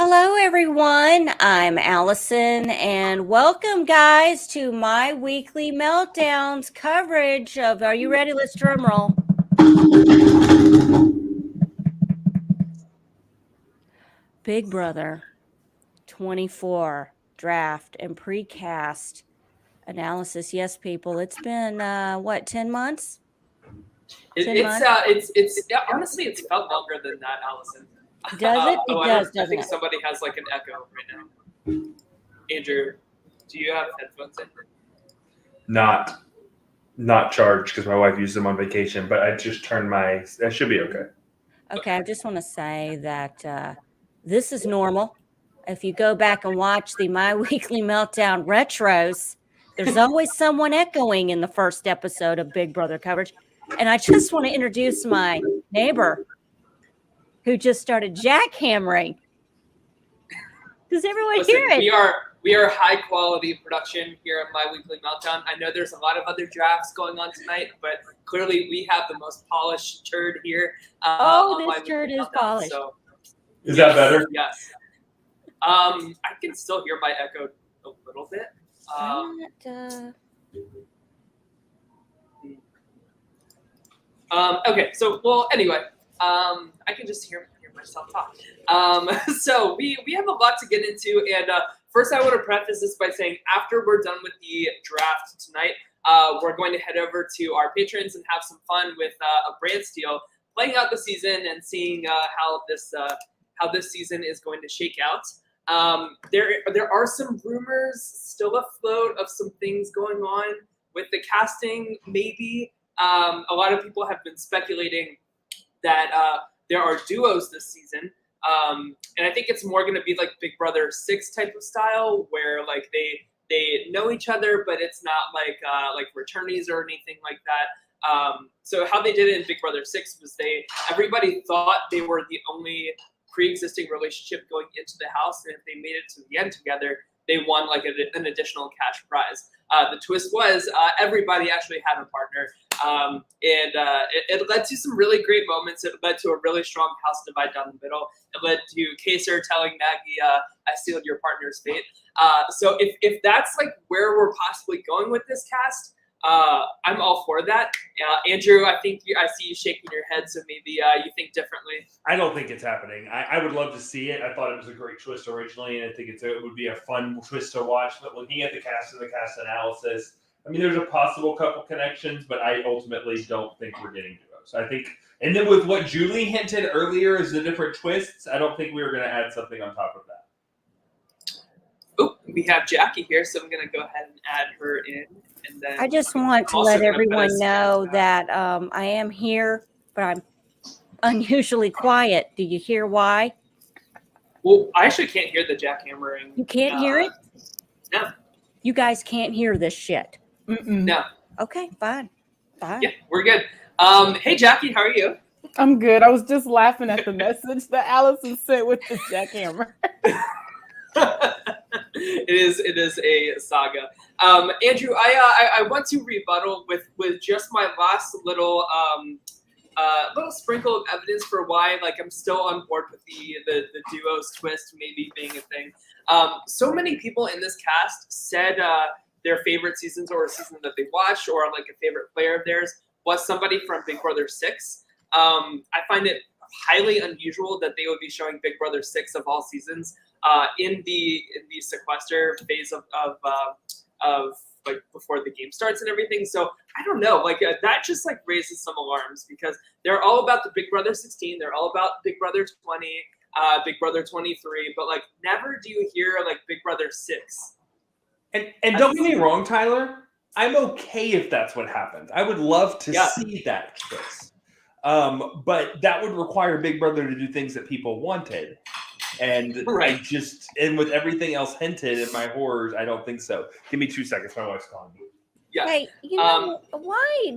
Hello, everyone. I'm Allison, and welcome, guys, to my weekly meltdowns coverage of. Are you ready? Let's drum roll. Big Brother 24 draft and precast analysis. Yes, people. It's been 10 months? Honestly, it's felt longer than that, Allison. Does it? It does, doesn't I think it? somebody has like an echo right now. Andrew, do you have headphones in? Not charged because my wife used them on vacation, but I just turned that should be okay. Okay, I just want to say that this is normal. If you go back and watch the My Weekly Meltdown retros, there's always someone echoing in the first episode of Big Brother coverage. And I just want to introduce my neighbor who just started jackhammering. Does everyone hear it? We are high quality production here at My Weekly Meltdown. I know there's a lot of other drafts going on tonight, but clearly we have the most polished turd here. This turd is polished. So, is that better? Yes. I can still hear my echo a little bit. Okay, so anyway, I can just hear myself talk. So we have a lot to get into, and first I want to preface this by saying after we're done with the draft tonight, we're going to head over to our patrons and have some fun with a brand steal, playing out the season and seeing how this season is going to shake out. There are some rumors still afloat of some things going on with the casting, maybe. A lot of people have been speculating that there are duos this season. And I think it's more going to be like Big Brother 6 type of style where like they know each other, but it's not like returnees or anything like that. So how they did it in Big Brother 6 was everybody thought they were the only pre-existing relationship going into the house, and if they made it to the end together, they won like an additional cash prize. The twist was everybody actually had a partner, and it led to some really great moments. It led to a really strong house divide down the middle. It led to Kaser telling Maggie, "I sealed your partner's fate." So if that's like where we're possibly going with this cast, I'm all for that. Andrew, I think I see you shaking your head, so maybe you think differently. I don't think it's happening. I would love to see it. I thought it was a great twist originally, and I think it would be a fun twist to watch. But looking at the cast and the cast analysis, I mean, there's a possible couple connections, but I ultimately don't think we're getting duos. I think, and then with what Julie hinted earlier as the different twists, I don't think we were going to add something on top of that. Oh, we have Jackie here, so I'm going to go ahead and add her in. And then I just want to let everyone know that I am here, but I'm unusually quiet. Do you hear why? Well, I actually can't hear the jackhammering. You can't hear it? No. You guys can't hear this shit? No. Okay, fine. Yeah, we're good. Hey, Jackie, how are you? I'm good. I was just laughing at the message that Allison sent with the jackhammer. It is a saga. Andrew, I want to rebuttal with just my last little sprinkle of evidence for why like I'm still on board with the duos twist maybe being a thing. So many people in this cast said their favorite seasons or a season that they watched or like a favorite player of theirs was somebody from Big Brother 6. I find it highly unusual that they would be showing Big Brother 6 of all seasons in the sequester phase of like before the game starts and everything. So I don't know, like that just like raises some alarms because they're all about the Big Brother 16. They're all about Big Brother 20, Big Brother 23, but like never do you hear like Big Brother 6. And don't get me wrong, Tyler, I'm okay if that's what happens. I would love to see that twist. But that would require Big Brother to do things that people wanted. And right. And with everything else hinted in my horrors, I don't think so. Give me 2 seconds. My wife's calling me. Yeah. Hey, you know, why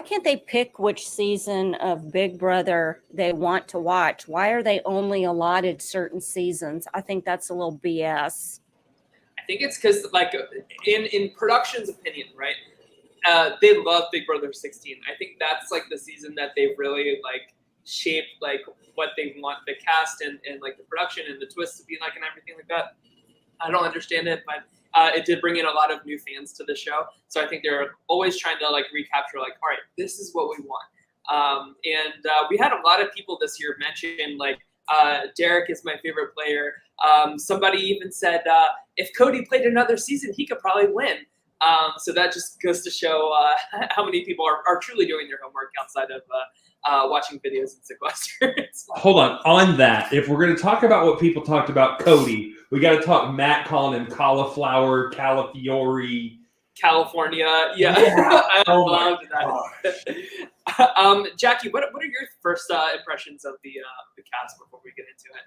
can't they pick which season of Big Brother they want to watch? Why are they only allotted certain seasons? I think that's a little BS. I think it's because, like, in production's opinion, right? They love Big Brother 16. I think that's like the season that they really like shape like what they want the cast and like the production and the twists to be like and everything like that. I don't understand it, but it did bring in a lot of new fans to the show. So I think they're always trying to like recapture like, all right, this is what we want. And we had a lot of people this year mention like Derek is my favorite player. Somebody even said if Cody played another season, he could probably win. So that just goes to show how many people are truly doing their homework outside of watching videos and sequesters. Hold on that. If we're going to talk about what people talked about Cody, we got to talk Matt calling him cauliflower, califiore. California, yeah. I loved that. Jackie, what are your first impressions of the cast before we get into it?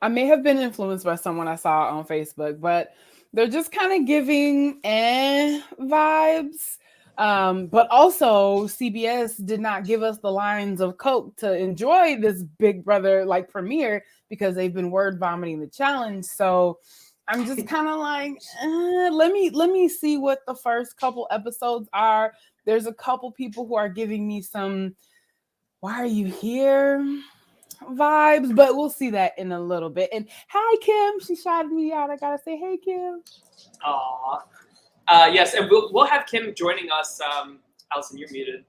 I may have been influenced by someone I saw on Facebook, but they're just kind of giving vibes. But also CBS did not give us the lines of Coke to enjoy this Big Brother like premiere because they've been word vomiting the challenge. So I'm just kind of like, let me see what the first couple episodes are. There's a couple people who are giving me some, why are you here vibes, but we'll see that in a little bit. And hi, Kim. She shouted me out. I got to say, hey, Kim. Aw. Yes, and we'll have Kim joining us. Allison, you're muted.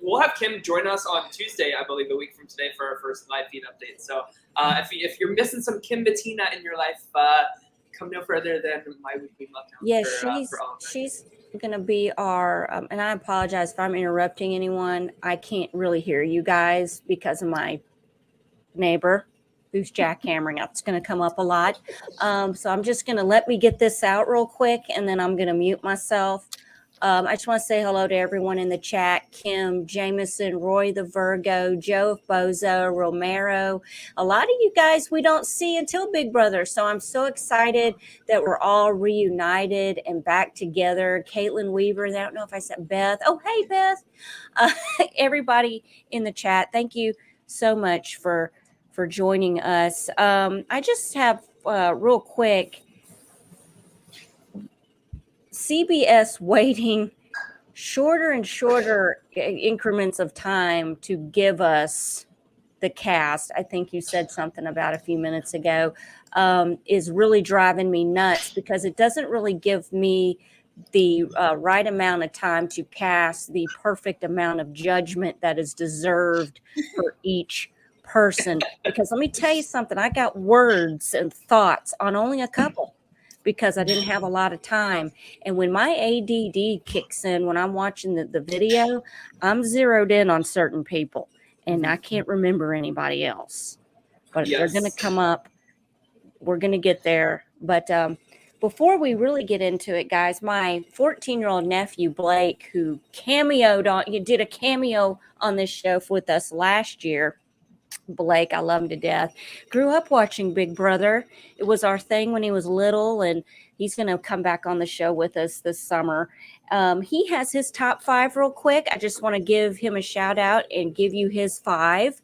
We'll have Kim join us on Tuesday, I believe, a week from today for our first live feed update. So if you're missing some Kim Bettina in your life, come no further than my weekly meltdown. Yeah, she's going to be our, and I apologize if I'm interrupting anyone. I can't really hear you guys because of my neighbor who's jackhammering up. It's going to come up a lot. So I'm just going to let me get this out real quick, and then I'm going to mute myself. I just want to say hello to everyone in the chat. Kim, Jameson, Roy the Virgo, Joe Bozo, Romero. A lot of you guys we don't see until Big Brother. So I'm so excited that we're all reunited and back together. Caitlin Weaver, I don't know if I said Beth. Oh, hey, Beth. Everybody in the chat, thank you so much for joining us. I just have real quick, CBS waiting shorter and shorter increments of time to give us the cast. I think you said something about a few minutes ago, is really driving me nuts because it doesn't really give me the right amount of time to cast the perfect amount of judgment that is deserved for each person. Because let me tell you something, I got words and thoughts on only a couple because I didn't have a lot of time. And when my ADD kicks in, when I'm watching the video, I'm zeroed in on certain people and I can't remember anybody else. But if they're going to come up, we're going to get there. But before we really get into it, guys, my 14-year-old nephew, Blake, who did a cameo on this show with us last year. Blake, I love him to death, grew up watching Big Brother. It was our thing when he was little, and he's going to come back on the show with us this summer. He has his top 5 real quick. I just want to give him a shout out and give you his 5.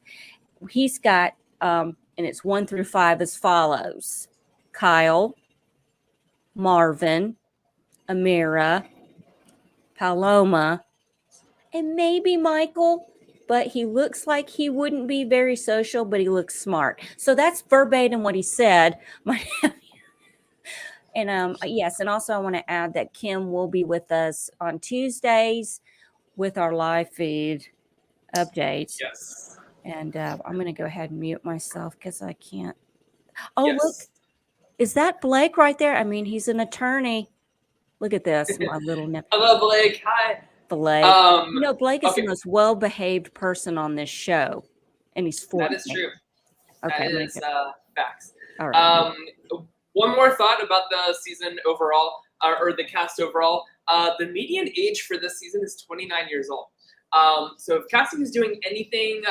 He's got, and it's 1 through 5 as follows: Kyle, Marvin, Amira, Paloma, and maybe Michael. But he looks like he wouldn't be very social, but he looks smart. So that's verbatim what he said. And yes, and also I want to add that Kim will be with us on Tuesdays with our live feed updates. Yes. And I'm going to go ahead and mute myself because I can't. Oh, yes. Look, is that Blake right there? I mean, he's an attorney. Look at this, my little nephew. Hello, Blake. Hi. Blake. Blake is the most well-behaved person on this show, and he's 40. That is true. Okay, that is facts. All right. One more thought about the season overall, or the cast overall. The median age for this season is 29 years old. So if casting is doing anything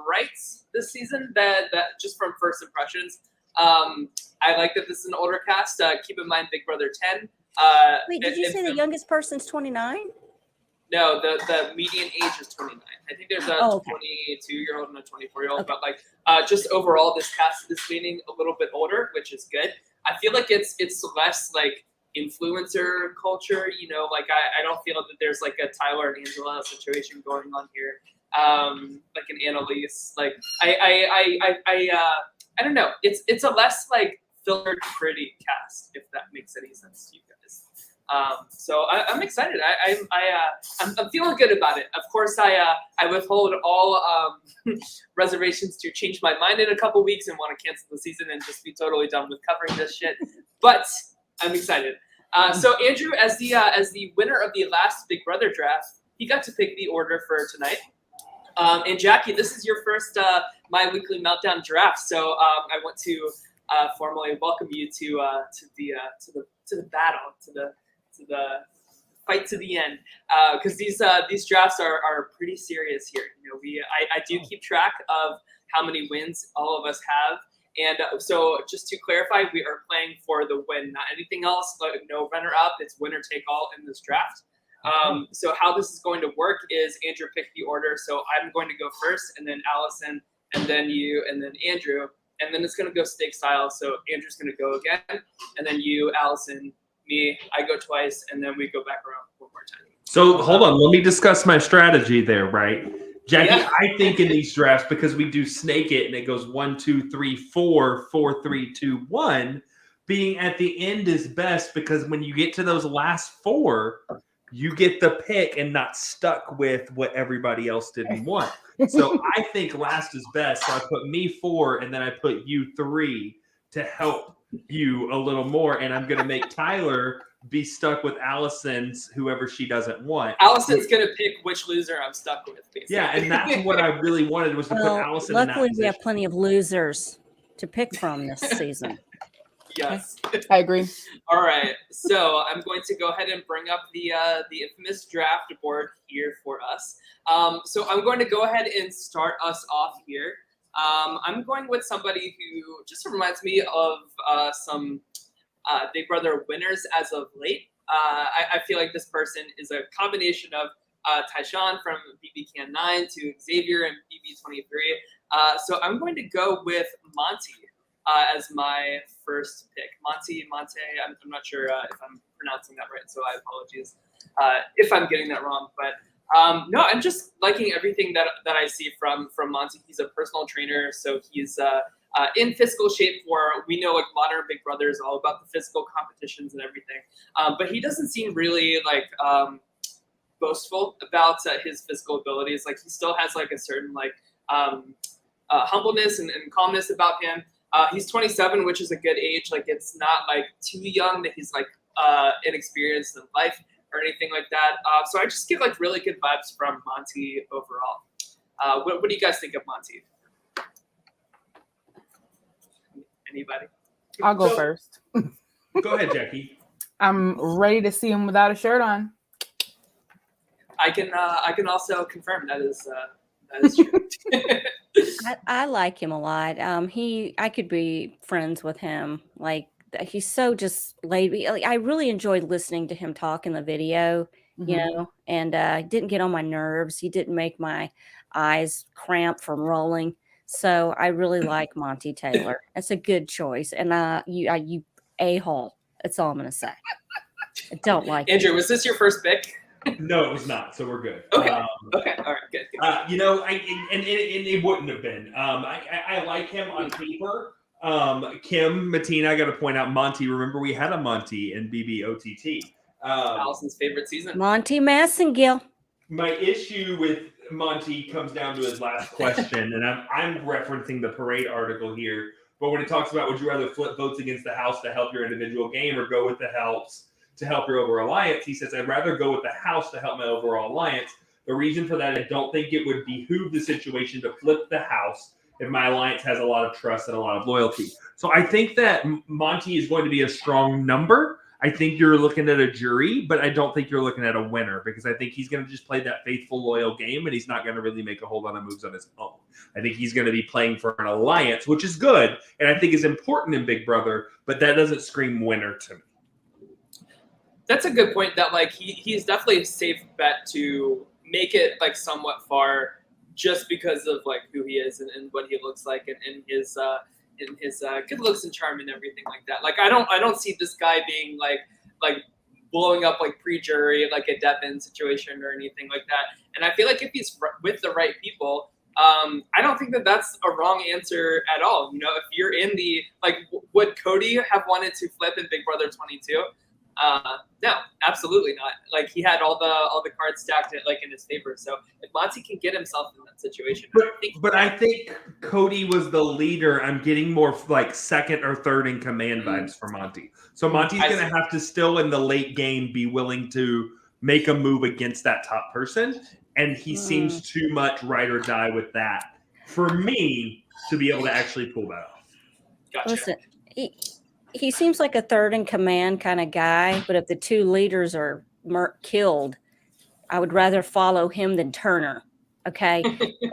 right this season, that just from first impressions, I like that this is an older cast. Keep in mind Big Brother 10. Wait, did you say the youngest person's 29? No, the median age is 29. I think there's a 22-year-old and a 24-year-old, but like just overall, this cast is leaning a little bit older, which is good. I feel like it's less like influencer culture, like I don't feel that there's like a Tyler and Angela situation going on here. like an Annalise. Like I don't know. It's a less like filtered, pretty cast, if that makes any sense to you guys. So I'm excited. I'm feeling good about it. Of course, I withhold all reservations to change my mind in a couple weeks and want to cancel the season and just be totally done with covering this shit. But I'm excited. So Andrew, as the winner of the last Big Brother draft, he got to pick the order for tonight. And Jackie, this is your first My Weekly Meltdown draft. So I want to formally welcome you to the battle, to the fight to the end, because these drafts are pretty serious here. You know, I do keep track of how many wins all of us have, and so just to clarify, we are playing for the win, not anything else. Like no runner up, it's winner take all in this draft. So how this is going to work is Andrew picked the order, so I'm going to go first, and then Allison, and then you, and then Andrew, and then it's going to go steak style. So Andrew's going to go again, and then you, Allison, me, I go twice, and then we go back around one more time. So hold on, let me discuss my strategy there, right? Jackie, Yeah. I think in these drafts, because we do snake it and it goes 1, 2, 3, 4, 4, 3, 2, 1, being at the end is best because when you get to those last 4, you get the pick and not stuck with what everybody else didn't want. So I think last is best. So I put me 4 and then I put you 3 to help you a little more. And I'm going to make Tyler be stuck with Allison's whoever she doesn't want. Allison's going to pick which loser I'm stuck with, basically. Yeah, and that's what I really wanted was to put Allison in that luckily, we position. have plenty of losers to pick from this season. Yes. I agree. All right. So I'm going to go ahead and bring up the infamous draft board here for us. So I'm going to go ahead and start us off here. I'm going with somebody who just reminds me of some Big Brother winners as of late. I feel like this person is a combination of Tyshawn from BB Can 9 to Xavier and BB 23. So I'm going to go with Monty as my first pick. Monte, I'm not sure if I'm pronouncing that right, so I apologize if I'm getting that wrong. But no, I'm just liking everything that I see from Monty. He's a personal trainer, so he's in physical shape for, we know like modern Big Brother is all about the physical competitions and everything. But he doesn't seem really like boastful about his physical abilities. Like he still has like a certain like humbleness and calmness about him. He's 27, which is a good age. Like it's not like too young that he's like inexperienced in life or anything like that. So I just get like really good vibes from Monty overall. What do you guys think of Monty? Anybody? I'll go first. Go ahead, Jackie. I'm ready to see him without a shirt on. I can also confirm that is true. I like him a lot. I could be friends with him. Like he's so just laid. Like, I really enjoyed listening to him talk in the video, you know, and didn't get on my nerves. He didn't make my eyes cramp from rolling. So I really like Monty Taylor. That's a good choice. And you a-hole. That's all I'm gonna say. I don't like Andrew, was this your first pick? No, it was not. So we're good. Okay. Okay. All right. Good. You know, it wouldn't have been. I like him on paper. Kim, Matina, I got to point out Monty. Remember, we had a Monty in BBOTT. Allison's favorite season. Monty Massengill. My issue with Monty comes down to his last question, and I'm referencing the Parade article here. But when it talks about would you rather flip votes against the House to help your individual game or go with the helps to help your overall alliance, he says, I'd rather go with the House to help my overall alliance. The reason for that, I don't think it would behoove the situation to flip the House if my alliance has a lot of trust and a lot of loyalty. So I think that Monty is going to be a strong number. I think you're looking at a jury, but I don't think you're looking at a winner because I think he's going to just play that faithful, loyal game, and he's not going to really make a whole lot of moves on his own. I think he's going to be playing for an alliance, which is good, and I think is important in Big Brother, but that doesn't scream winner to me. That's a good point. That like he's definitely a safe bet to make it like somewhat far, just because of like who he is and what he looks like and his good looks and charm and everything like that. Like I don't see this guy being like blowing up like pre-jury, like a Devin situation or anything like that. And I feel like if he's with the right people, I don't think that that's a wrong answer at all. You know, if you're in the like, would Cody have wanted to flip in Big Brother 22? No, absolutely not. Like he had all the cards stacked in his favor. So if Monty can get himself in that situation, I think Cody was the leader. I'm getting more like second or third in command vibes for Monty. So Monty's going to have to still in the late game be willing to make a move against that top person. And he seems too much ride or die with that for me to be able to actually pull that off. Gotcha. Listen, he seems like a third in command kind of guy, but if the two leaders are killed, I would rather follow him than Turner. Okay.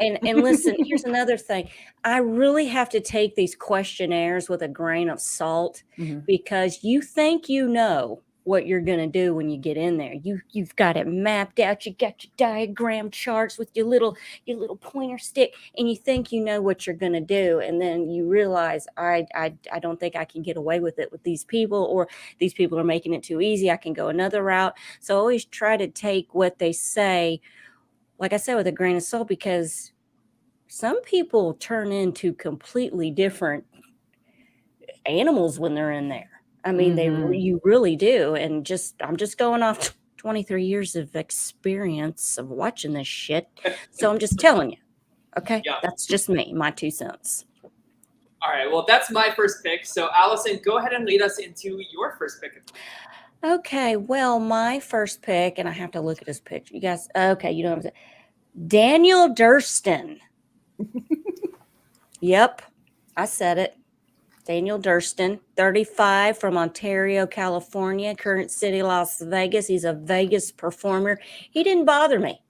And listen, here's another thing. I really have to take these questionnaires with a grain of salt because you think you know what you're going to do when you get in there. You've got it mapped out. You got your diagram charts with your little pointer stick, and you think you know what you're going to do, and then you realize I don't think I can get away with it with these people, or these people are making it too easy. I can go another route. So I always try to take what they say, like I said, with a grain of salt, because some people turn into completely different animals when they're in there. I mean, you really do. And I'm just going off 23 years of experience of watching this shit. So I'm just telling you. Okay. Yeah. That's just me, my 2 cents. All right. Well, that's my first pick. So Allison, go ahead and lead us into your first pick. Okay. Well, my first pick, and I have to look at his picture. You guys, okay. You know what I'm saying? Daniel Durston. Yep. I said it. Daniel Durston, 35, from Ontario, California, current city, Las Vegas. He's a Vegas performer. He didn't bother me.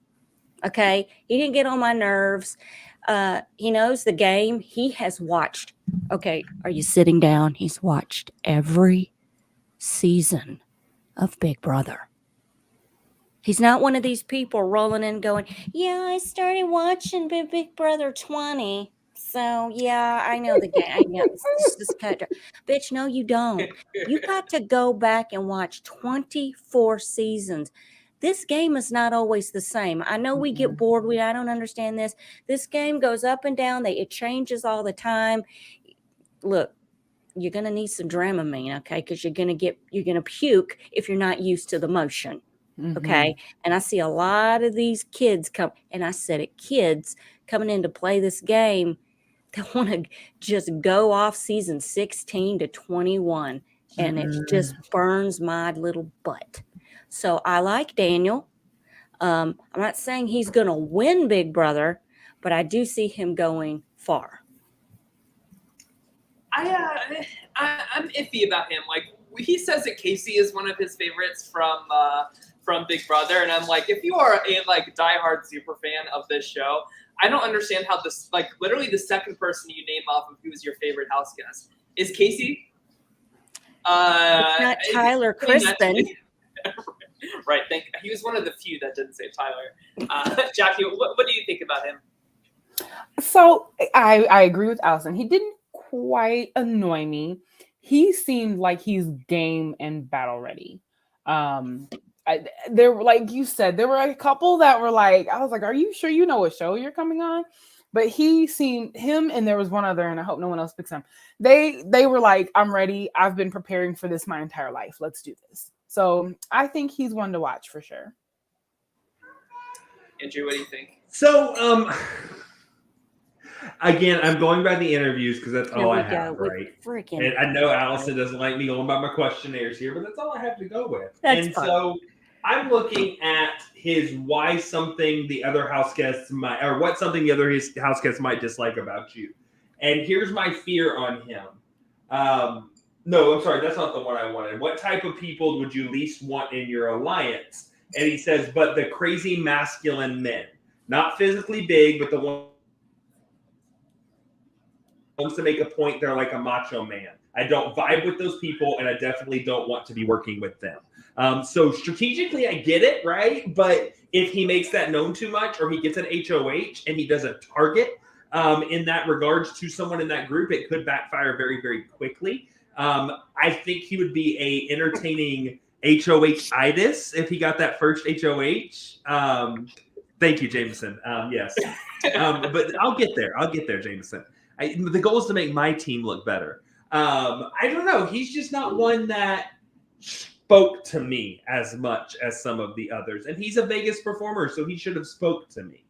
Okay. He didn't get on my nerves. He knows the game. He has watched. Okay. Are you sitting down? He's watched every season of Big Brother. He's not one of these people rolling in going, yeah, I started watching Big Brother 20. So, yeah, I know the game. I know. Bitch, no, you don't. You got to go back and watch 24 seasons. This game is not always the same. I know we get bored. I don't understand this. This game goes up and down. It changes all the time. Look, you're going to need some Dramamine, okay? Because you're going to puke if you're not used to the motion. Okay. And I see a lot of these kids come, and I said it, kids coming in to play this game. They want to just go off season 16 to 21, and it just burns my little butt. So I like Daniel. I'm not saying he's going to win Big Brother, but I do see him going far. I'm iffy about him. Like, he says that Casey is one of his favorites from Big Brother, and I'm like, if you are a diehard super fan of this show, I don't understand how this, literally the second person you name off of who's your favorite house guest is Casey. It's not Tyler Crispin. Right. He was one of the few that didn't say Tyler. Jackie, what do you think about him? So I agree with Allison. He didn't quite annoy me. He seemed like he's game and battle ready. There were, like you said, there were a couple that were like, I was like, are you sure you know what show you're coming on? But him, and there was one other, and I hope no one else picks him. They were like, I'm ready. I've been preparing for this my entire life. Let's do this. So I think he's one to watch for sure. Andrew, what do you think? So, again, I'm going by the interviews because that's all I have, right? And I know Allison doesn't like me going by my questionnaires here, but that's all I have to go with. That's fine. So I'm looking at his why something the other house guests might, or what something the other house guests might dislike about you. And here's my fear on him. No, I'm sorry, that's not the one I wanted. What type of people would you least want in your alliance? And he says, but the crazy masculine men, not physically big, but the one wants to make a point they're like a macho man. I don't vibe with those people, and I definitely don't want to be working with them. So strategically, I get it, right? But if he makes that known too much, or he gets an HOH and he doesn't target in that regards to someone in that group, it could backfire very, very quickly. I think he would be a entertaining HOH-itis if he got that first HOH. Thank you, Jameson. Yes. But I'll get there. Jameson. The goal is to make my team look better. I don't know. He's just not one that spoke to me as much as some of the others. And he's a Vegas performer, so he should have spoke to me.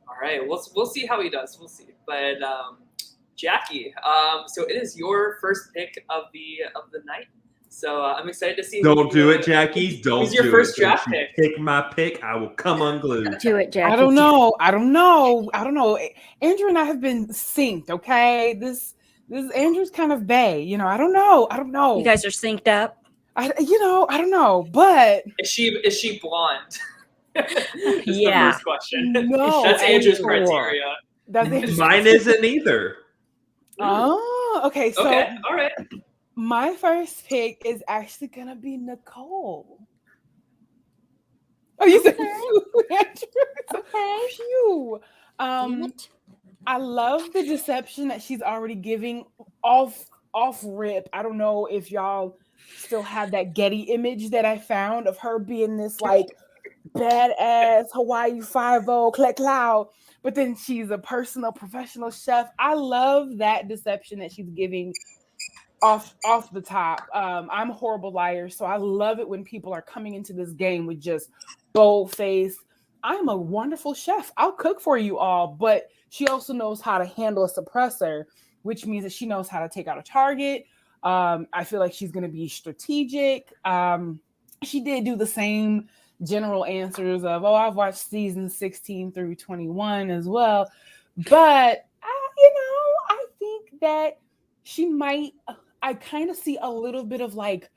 All right, we'll see how he does. We'll see. But Jackie, so it is your first pick of the night. So I'm excited to see. Don't do it, Jackie. Don't. Who's your do first it. draft If you pick? Pick my pick. I will come unglued. Do it, Jackie. I don't know. Andrew and I have been synced. Okay, this Andrew's kind of bae. I don't know. You guys are synced up. I don't know. But Is she blonde? Is Yeah. the first question. No, That's Andrew's sure. criteria. that's it. Mine isn't either. Oh, okay. So Okay, all right. my first pick is actually gonna be Nicole. Oh, you said Andrew. Okay. Phew. Damn it. I love the deception that she's already giving off rip. I don't know if y'all still have that Getty image that I found of her being this like badass Hawaii 5-0 click cloud, but then she's a personal professional chef. I love that deception that she's giving off the top. I'm a horrible liar, so I love it when people are coming into this game with just bold face. I'm a wonderful chef. I'll cook for you all, but she also knows how to handle a suppressor, which means that she knows how to take out a target. I feel like she's going to be strategic. She did do the same general answers of, I've watched season 16 through 21 as well. But, I think that she might, I kind of see a little bit of like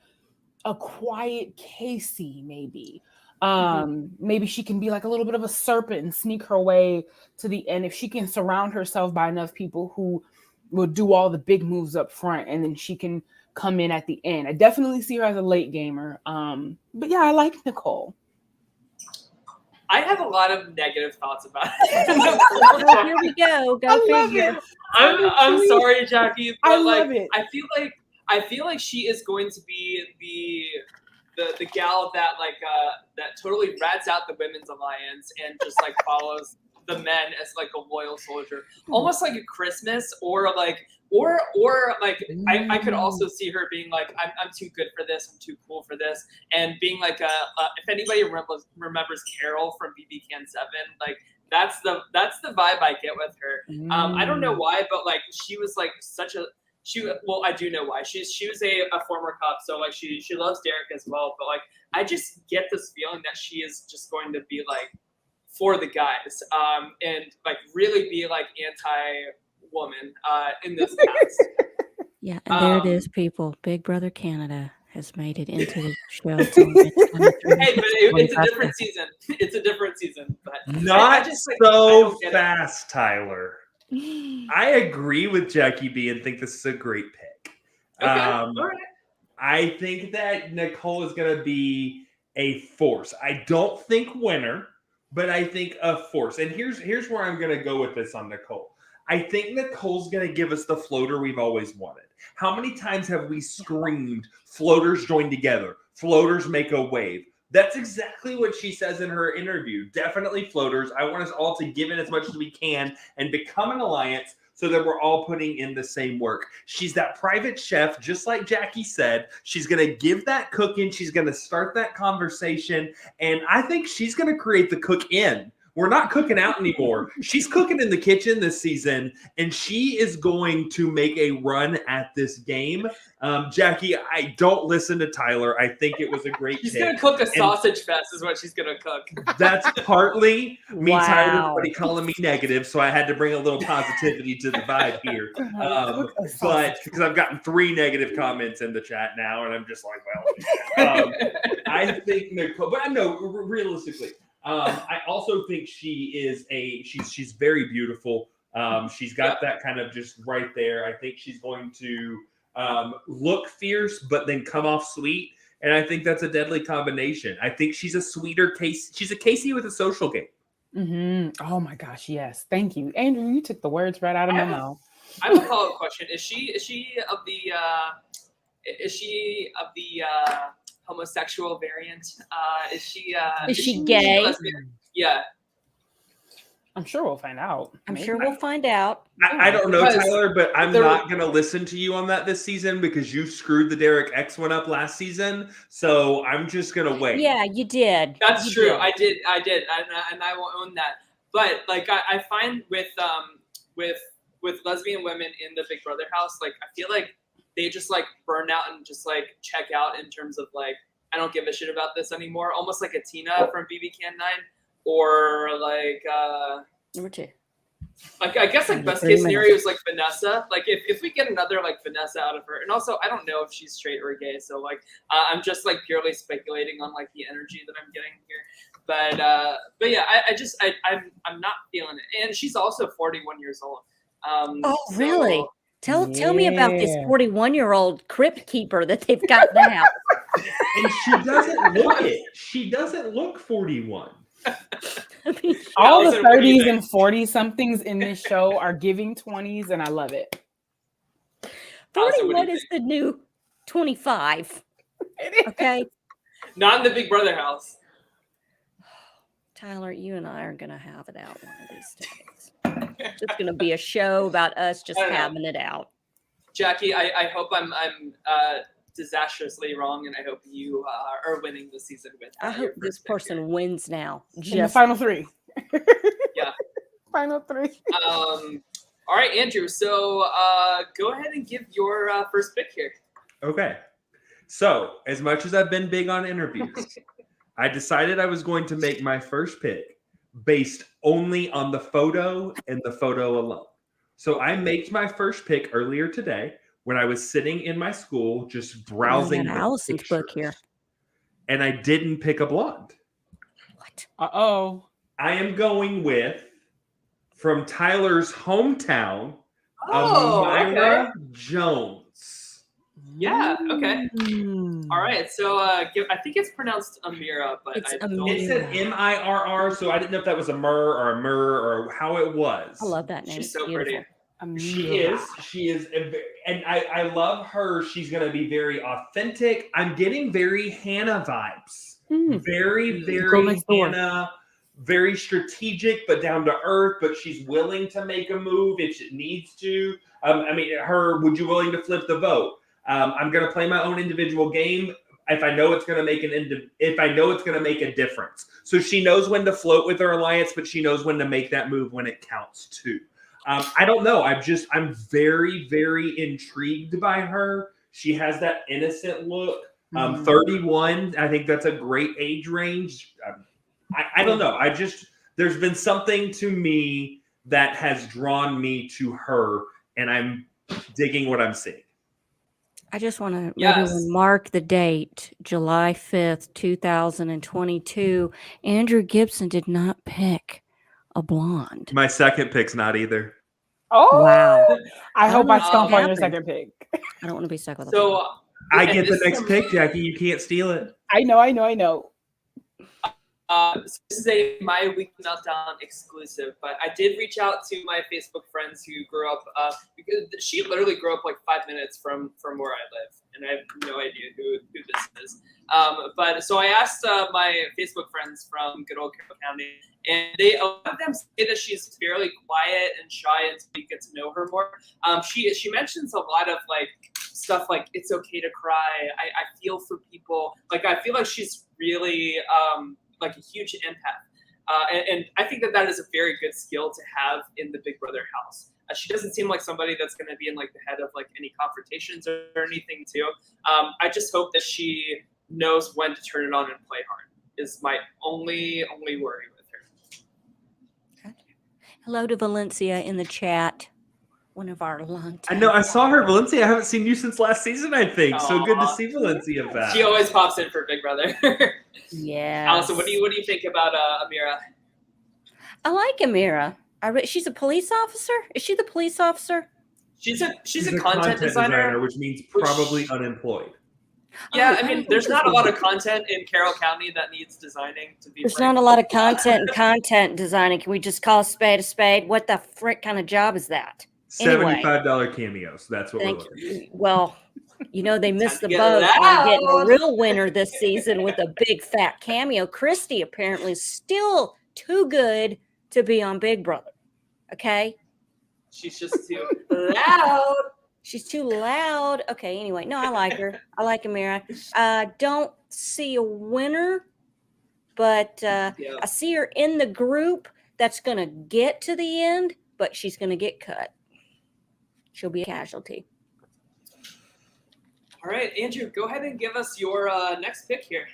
a quiet Casey, maybe. Maybe she can be like a little bit of a serpent and sneak her way to the end if she can surround herself by enough people who will do all the big moves up front, and then she can come in at the end. I definitely see her as a late gamer. But yeah, I like Nicole. I have a lot of negative thoughts about it. Here we go. Go I love figure. it. I'm sorry, Jackie, but I love it. I feel like she is going to be the gal that that totally rats out the women's alliance and just like follows the men as like a loyal soldier, almost like a Christmas, or like I could also see her being like, I'm too good for this, I'm too cool for this, and being like if anybody remembers Carol from BB Can 7, like that's the vibe I get with her. I don't know why, but like she was like well, I do know why. She was a former cop, so like she loves Derek as well. But like I just get this feeling that she is just going to be like for the guys, and like really be like anti-woman in this cast. Yeah, and there it is, people. Big Brother Canada has made it into the show. Hey, but it's a different season. It's a different season, but Not I so fast, Tyler. I agree with Jackie B and think this is a great pick. Okay, all right. I think that Nicole is going to be a force. I don't think winner, but I think a force. And here's where I'm going to go with this on Nicole. I think Nicole's going to give us the floater we've always wanted. How many times have we screamed, floaters join together, floaters make a wave? That's exactly what she says in her interview. Definitely floaters. I want us all to give in as much as we can and become an alliance so that we're all putting in the same work. She's that private chef, just like Jackie said. She's going to give that cooking. She's going to start that conversation. And I think she's going to create the cook-in. We're not cooking out anymore. She's cooking in the kitchen this season, and she is going to make a run at this game. Jackie, I don't listen to Tyler. I think it was a great She's pick. going to cook a sausage fest is what she's going to cook. That's partly me tired of Wow. everybody calling me negative, so I had to bring a little positivity to the vibe here. But because I've gotten 3 negative comments in the chat now, and I'm just like, well, I think Nicole, but I know realistically, I also think she's very beautiful. She's got that kind of just right there. I think she's going to look fierce, but then come off sweet. And I think that's a deadly combination. I think she's a sweeter Casey. She's a Casey with a social game. Mm-hmm. Oh my gosh, yes. Thank you. Andrew, you took the words right out of my mouth. I have a follow-up question. Is she of the Is she of the homosexual variant? Is she gay? lesbian? Yeah. I'm sure we'll find out. I'm Maybe. sure we'll find out. I don't know, Because Tyler, but I'm there- not going to listen to you on that this season because you screwed the Derek X one up last season. So I'm just going to wait. Yeah, you did. That's You true. did. I did, and I will own that. But like I find with lesbian women in the Big Brother house, like I feel like they just like burn out and just like check out in terms of like I don't give a shit about this anymore. Almost like a Tina from BB Can 9, or like Number 2. like I guess like best 3 case minutes. scenario is like Vanessa. Like if we get another like Vanessa out of her, and also I don't know if she's straight or gay, so like I'm just like purely speculating on like the energy that I'm getting here. But yeah, I'm not feeling it, and she's also 41 years old. Oh, so- really? Tell me about this Yeah. 41-year-old crypt keeper that they've got now. And she doesn't look it. She doesn't look 41. I mean, All the Allison, what do you 30s think? and 40 somethings in this show are giving 20s, and I love it. Allison, what do you 41 is the new 25. Okay, Not in the Big Brother house. Tyler, you and I are gonna have it out one of these days. It's just gonna be a show about us just I don't know. having it out. Jackie, I hope I'm disastrously wrong, and I hope you are winning the season with. I your hope first this pick here. person wins now. In the Just final 3. Yeah. Final 3. All right, Andrew. So go ahead and give your first pick here. Okay. So, as much as I've been big on interviews, I decided I was going to make my first pick based only on the photo and the photo alone. So I made my first pick earlier today when I was sitting in my school just browsing got the Allison's book here. pictures. And I didn't pick a blonde. What? Uh-oh. I am going with, from Tyler's hometown, Oh, Amira Jones. Yeah. Okay. Mm. All right. So I think it's pronounced Amira, but It's I don't. Amira. It said Mirr, so I didn't know if that was a mur or a mur or how it was. I love that name. She's It's so beautiful. pretty. She is, and I love her. She's going to be very authentic. I'm getting very Hannah vibes. Mm. Very, Girl very next door. Hannah, very strategic, but down to earth, but she's willing to make a move if it needs to. I mean, would you willing to flip the vote? I'm going to play my own individual game if I know it's going to make a difference. So she knows when to float with her alliance, but she knows when to make that move when it counts too. I don't know. I'm very, very intrigued by her. She has that innocent look. 31. I think that's a great age range. I don't know. There's been something to me that has drawn me to her, and I'm digging what I'm seeing. I just want to Yes. mark the date, July 5th, 2022. Andrew Gibson did not pick a blonde. My second pick's not either. Oh, Wow. I hope I stomp on your happened? second pick. I don't want to be stuck with a So blonde. I and get the this is next a- pick, Jackie. You can't steal it. I know. So this is a My Weekly Meltdown exclusive, but I did reach out to my Facebook friends who grew up, because she literally grew up like 5 minutes from where I live, and I have no idea who this is. But so I asked my Facebook friends from good old Carroll County, and a lot of them say that she's fairly quiet and shy until you get to know her more. She mentions a lot of like stuff like it's okay to cry. I feel for people. Like I feel like she's really like a huge empath. And I think that is a very good skill to have in the Big Brother house. She doesn't seem like somebody that's going to be in like the head of like any confrontations or anything too. I just hope that she knows when to turn it on and play hard is my only worry with her. Hello to Valencia in the chat. One of our long I know. I saw her, Valencia. I haven't seen you since last season, I think. So good to Aw. see Valencia back. She always pops in for Big Brother. Yeah. Allison, what do you think about Amira? I like Amira. She's a police officer. Is she the police officer? She's a content designer. which means which- probably unemployed. Yeah, Oh, I mean, don't there's think not a so. lot of content in Carroll County that needs designing. To be There's frank. not a lot of content and content designing. Can we just call a spade a spade? What the frick kind of job is that? Anyway. $75 cameos. That's what we're Thank looking you. Well, You know, they missed to the get boat on getting a loud. real winner this season with a big fat cameo. Christy apparently is still too good to be on Big Brother. Okay? She's just too loud. She's too loud. Okay, anyway. No, I like her. I like Amira. Don't see a winner, but Yeah. I see her in the group that's going to get to the end, but she's going to get cut. She'll be a casualty. All right, Andrew, go ahead and give us your next pick here.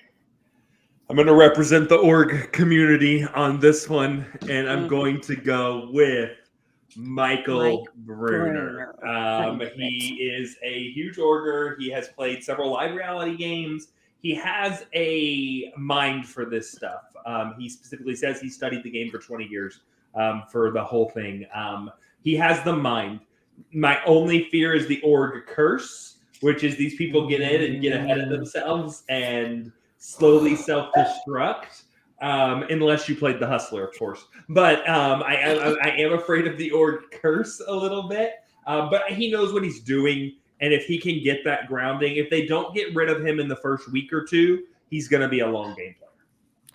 I'm going to represent the org community on this one, and I'm going to go with Michael Bruner. He is a huge orger. He has played several live reality games. He has a mind for this stuff. He specifically says he studied the game for 20 years for the whole thing. He has the mind. My only fear is the org curse, which is these people get in and get ahead of themselves and slowly self-destruct, unless you played the Hustler, of course. But I am afraid of the org curse a little bit. But he knows what he's doing, and if he can get that grounding, if they don't get rid of him in the first week or two, he's going to be a long game player.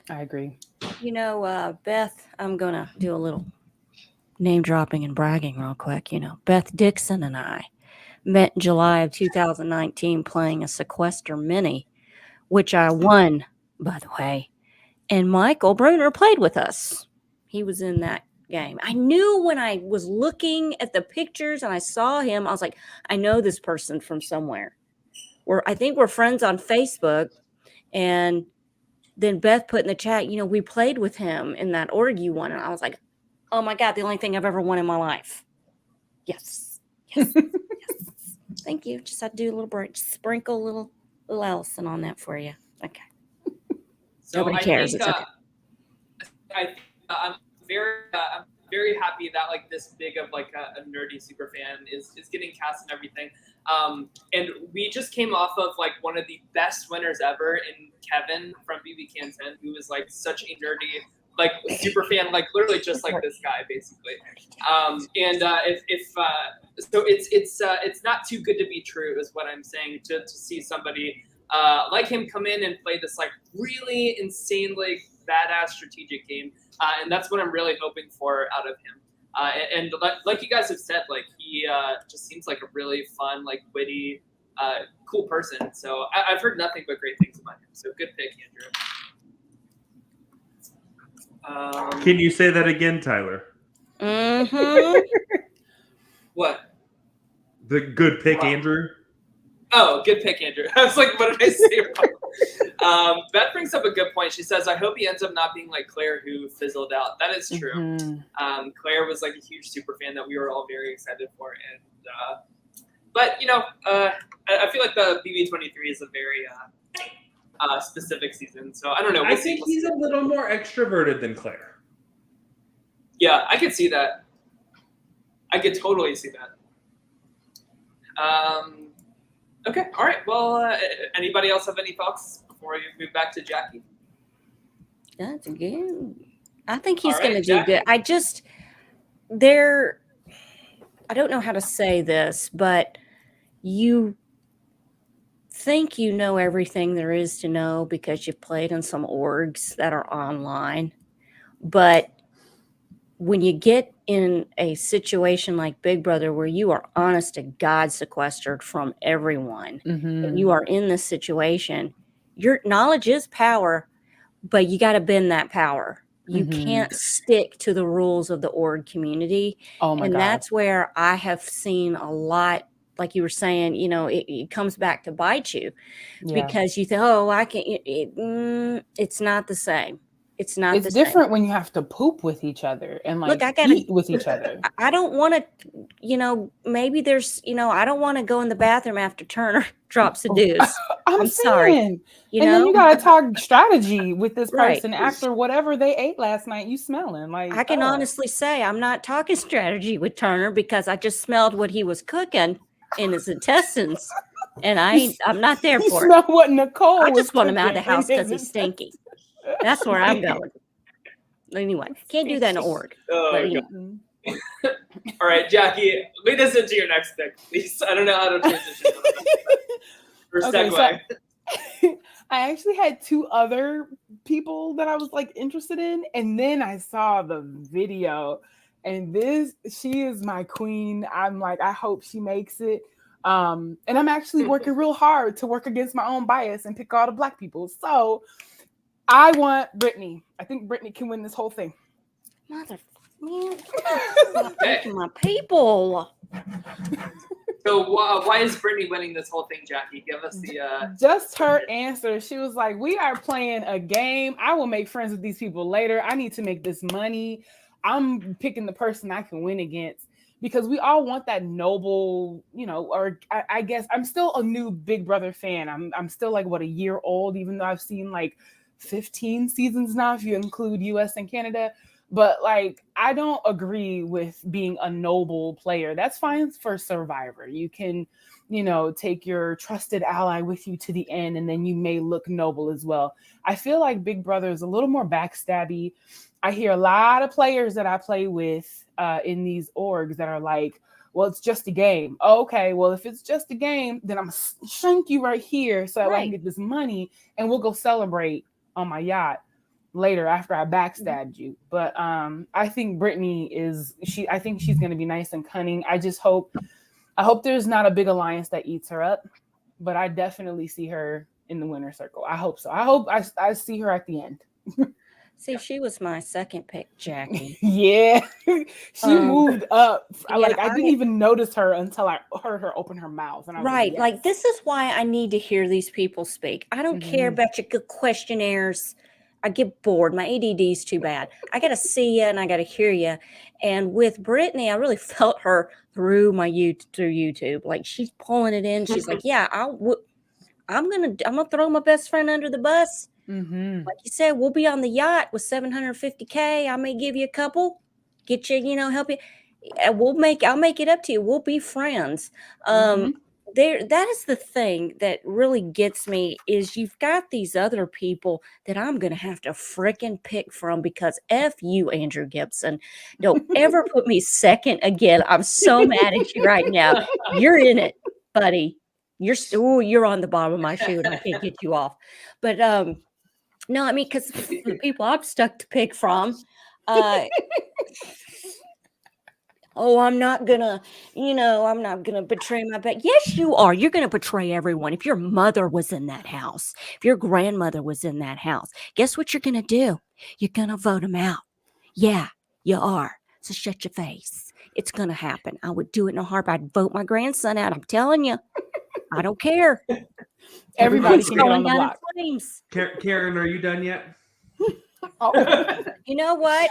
I agree. You know, Beth, I'm going to do a little name dropping and bragging real quick. You know, Beth Dixon and I met in July of 2019 playing a Sequester Mini, which I won, by the way. And Michael Bruner played with us. He was in that game. I knew when I was looking at the pictures and I saw him, I was like, I know this person from somewhere. I think we're friends on Facebook. And then Beth put in the chat, you know, we played with him in that org you won. And I was like, oh my God, the only thing I've ever won in my life. Yes. Yes. Yes. Thank you. Just had to do a little break, sprinkle a little Ellison on that for you. Okay. So Nobody cares. It's okay. I'm very happy that like this big of like a nerdy super fan is getting cast and everything. And we just came off of like one of the best winners ever in Kevin from BB Can 10, who was like such a nerdy like super fan, like literally just like this guy basically. So it's not too good to be true is what I'm saying, to see somebody like him come in and play this like really insanely badass strategic game, and that's what I'm really hoping for out of him. And like you guys have said, like he just seems like a really fun, like witty, cool person. So I've heard nothing but great things about him. So good pick, Andrew. Can you say that again, Tyler? Mm-hmm. What? The good pick, Andrew? Oh, good pick, Andrew. I was like, what did I say wrong? Beth brings up a good point. She says, I hope he ends up not being like Claire, who fizzled out. That is true. Mm-hmm. Claire was like a huge super fan that we were all very excited for. And but, you know, I feel like the BB23 is a very specific season. So I don't know. I think he's a little more extroverted than Claire. Yeah, I could see that. I could totally see that. Okay, all right. Well, anybody else have any thoughts before you move back to Jackie? That's good. I think he's All right, going to do Jackie. good. I don't know how to say this, but you think you know everything there is to know because you've played in some orgs that are online. But when you get in a situation like Big Brother where you are honest to God sequestered from everyone, and you are in this situation, your knowledge is power, but you got to bend that power. You can't stick to the rules of the org community. Oh my and God. That's where I have seen a lot, like you were saying, you know, it comes back to bite you because you think, oh, I can't, it's not the same. It's not It's different when you have to poop with each other and like eat with each other. I don't want to, you know, maybe there's, you know, I don't want to go in the bathroom after Turner drops a deuce. I'm sorry. You know? Then you got to talk strategy with this person after whatever they ate last night. You smelling like I can honestly say I'm not talking strategy with Turner because I just smelled what he was cooking in his intestines, and I'm not there for it. Smell what Nicole I just was want him out of the cooking house in because his he's stinky. That's where I'm going. Anyway, can't do that in org. But, you know. All right, Jackie, lead us into your next pick, please. I don't know how to transition. First Okay, segue. so I actually had two other people that I was like interested in, and then I saw the video, and she is my queen. I'm like, I hope she makes it. And I'm actually working real hard to work against my own bias and pick all the black people. So I want Brittany. I think Brittany can win this whole thing. Mother, man, stop picking my people. So why is Brittany winning this whole thing, Jackie? Give us the. Just her answer. She was like, "We are playing a game. I will make friends with these people later. I need to make this money. I'm picking the person I can win against." Because we all want that noble, or I guess I'm still a new Big Brother fan. I'm still like a year old, even though I've seen like 15 seasons now, if you include US and Canada. But like, I don't agree with being a noble player. That's fine for Survivor. You can, take your trusted ally with you to the end, and then you may look noble as well. I feel like Big Brother is a little more backstabby. I hear a lot of players that I play with in these orgs that are like, well, it's just a game. Oh, okay, well, if it's just a game, then I'm going to shrink you right here so that I can get this money, and we'll go celebrate on my yacht later after I backstabbed you. But I think Brittany I think she's going to be nice and cunning. I hope there's not a big alliance that eats her up, but I definitely see her in the winner's circle. I hope so. I hope I see her at the end. See, she was my second pick, Jackie. Yeah, she moved up. Yeah, I didn't even notice her until I heard her open her mouth. And I was right. like, yes. Like, this is why I need to hear these people speak. I don't care about your good questionnaires. I get bored. My ADD is too bad. I got to see you and I got to hear you. And with Brittany, I really felt her through YouTube. Like, she's pulling it in. She's like, yeah, I'm gonna throw my best friend under the bus. Like you said, we'll be on the yacht with $750K. I may give you a couple, get you, help you. I'll make it up to you. We'll be friends. That is the thing that really gets me is you've got these other people that I'm going to have to frickin' pick from because F you, Andrew Gibson. Don't ever put me second again. I'm so mad at you right now. You're in it, buddy. You're on the bottom of my shoe and I can't get you off. But no, I mean, because the people I'm stuck to pick from, I'm not gonna betray my back. Yes, you are. You're gonna betray everyone. If your mother was in that house, if your grandmother was in that house, guess what you're gonna do? You're gonna vote them out. Yeah, you are. So shut your face. It's gonna happen. I would do it in a heartbeat. I'd vote my grandson out. I'm telling you. I don't care. Everybody can get on going the down in block. flames. Karen, are you done yet? You know what,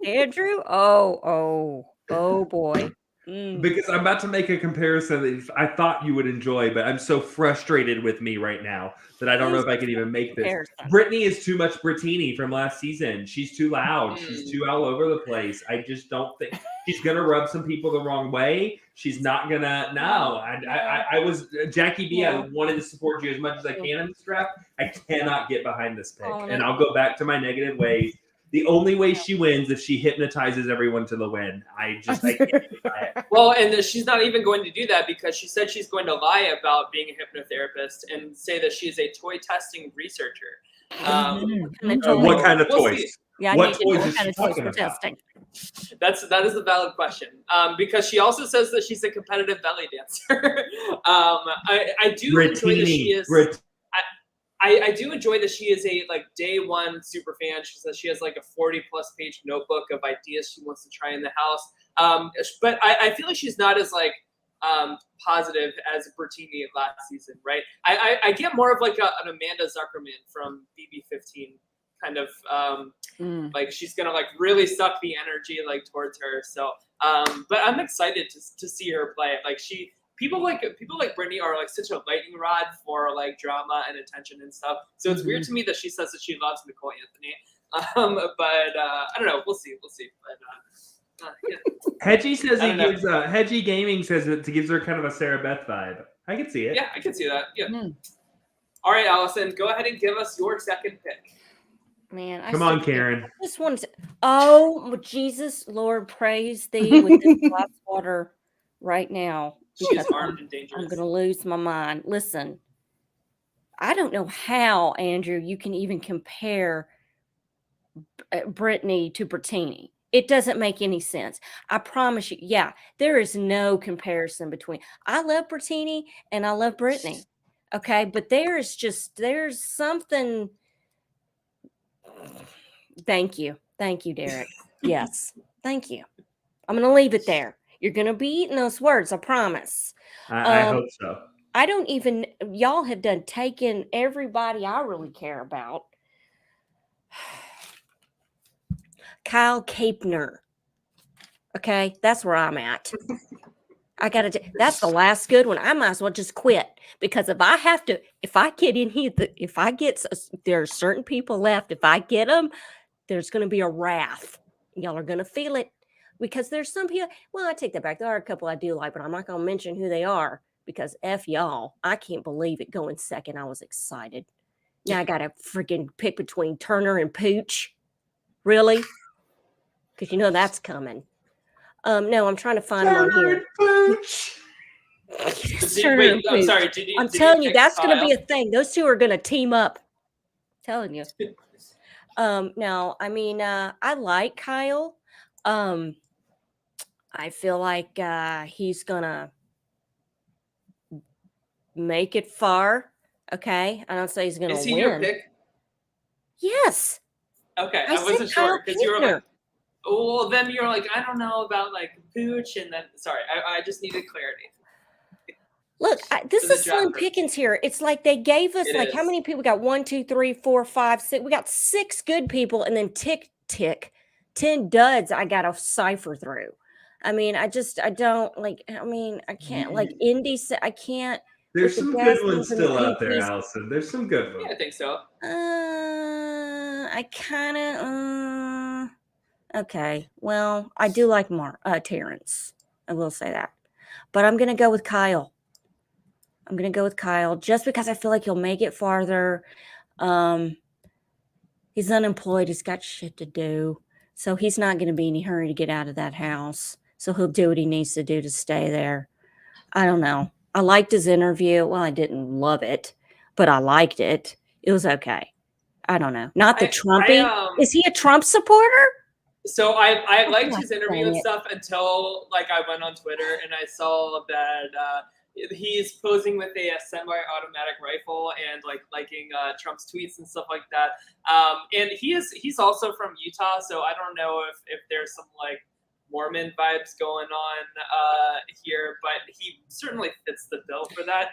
Andrew? Oh boy. Because I'm about to make a comparison that I thought you would enjoy, but I'm so frustrated with me right now that I don't know if I can even make this. Brittany is too much Brittini from last season. She's too loud. She's too all over the place. I just don't think she's gonna rub some people the wrong way. She's not gonna. No, I was Jackie B. I wanted to support you as much as I can in this draft. I cannot get behind this pick, and I'll go back to my negative ways. The only way she wins if she hypnotizes everyone to the win. I can't do that. Well, and she's not even going to do that because she said she's going to lie about being a hypnotherapist and say that she's a toy testing researcher. What kind of toys? Yeah, what toys is she talking about? Testing. That is a valid question. Because she also says that she's a competitive belly dancer. I do enjoy that she is. I do enjoy that she is a day one super fan. She says she has like a 40+ page notebook of ideas she wants to try in the house. But I feel like she's not as positive as Bertini last season, right? I get more of like an Amanda Zuckerman from BB15 kind of like she's gonna really suck the energy towards her. So but I'm excited to see her play. People like Brittany are such a lightning rod for drama and attention and stuff. So it's weird to me that she says that she loves Nicole Anthony. But I don't know. We'll see. But Hedgie says he gives Hedgie Gaming says it gives her kind of a Sarah Beth vibe. I can see it. Yeah, I can see that. Yeah. All right, Allison, go ahead and give us your second pick. Man, come on, Karen. I just wanted to. Oh, Jesus, Lord, praise thee with this glass water right now. She's armed and dangerous. I'm going to lose my mind. Listen, I don't know how, Andrew, you can even compare Brittany to Bertini. It doesn't make any sense. I promise you. Yeah, there is no comparison between. I love Bertini and I love Brittany. Okay, but there's something. Thank you, Derek. Yes, thank you. I'm gonna leave it there. You're gonna be eating those words. I promise. I hope so. I don't even. Y'all have done taken everybody I really care about. Kyle Capner. Okay, that's where I'm at. I gotta. That's the last good one. I might as well just quit because if I get in here, there are certain people left. If I get them, there's going to be a wrath. Y'all are going to feel it because there's some people. Well, I take that back. There are a couple I do like, but I'm not going to mention who they are because F y'all. I can't believe it going second. I was excited. Now I got to freaking pick between Turner and Pooch. Really? Because you know that's coming. No, I'm trying to find them on here. Pooch. Wait, I'm sorry. I'm telling you, that's going to be a thing. Those two are going to team up. I'm telling you. Now, I mean, I like Kyle. I feel like he's going to make it far. Okay. I don't say he's going to win. Is he your pick? Yes. Okay. I wasn't sure because you were like, oh, well, then you're like, I don't know about like Pooch. And then, sorry, I just needed clarity. Look, this is slim pickings here. It's like they gave us how many people? We got 1, 2, 3, 4, 5, 6. We got 6 good people, and then tick 10 duds. I got to cipher through. I mean, I don't like. I mean, I can't like Indy. I can't. There's some good ones still out there, Allison. There's some good ones. Yeah, I think so. I kind of. Okay, well, I do like Terrence. I will say that, but I'm gonna go with Kyle. I'm going to go with Kyle just because I feel like he'll make it farther. He's unemployed. He's got shit to do. So he's not going to be in any hurry to get out of that house. So he'll do what he needs to do to stay there. I don't know. I liked his interview. Well, I didn't love it, but I liked it. It was okay. I don't know. Not the Trumpy. Is he a Trump supporter? So I liked his interview and stuff until like I went on Twitter and I saw that he's posing with a semi-automatic rifle and like liking Trump's tweets and stuff like that. And he's also from Utah, so I don't know if there's some like Mormon vibes going on here, but he certainly fits the bill for that.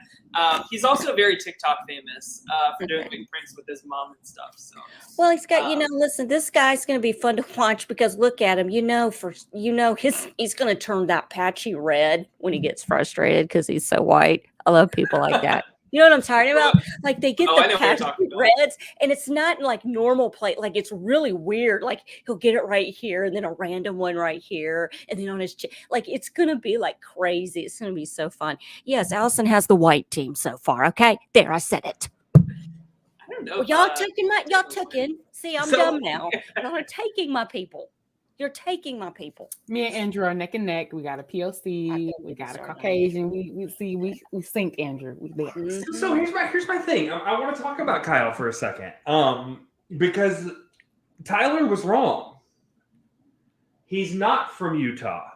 He's also very TikTok famous for doing big pranks with his mom and stuff. So, well, he's got listen, this guy's going to be fun to watch because look at him. He's going to turn that patchy red when he gets frustrated because he's so white. I love people like that. You know what I'm talking about? Like they get the patchy reds, and it's not like normal plate. Like it's really weird. Like he'll get it right here, and then a random one right here, and then on his chin. Like it's gonna be like crazy. It's gonna be so fun. Yes, Allison has the white team so far. Okay, there, I said it. I don't know. Well, y'all took in. See, I'm dumb now. Y'all are taking my people. You're taking my people. Me and Andrew are neck and neck. We got a POC. We got a Caucasian. We sync Andrew. So here's my thing. I want to talk about Kyle for a second. Because Tyler was wrong. He's not from Utah.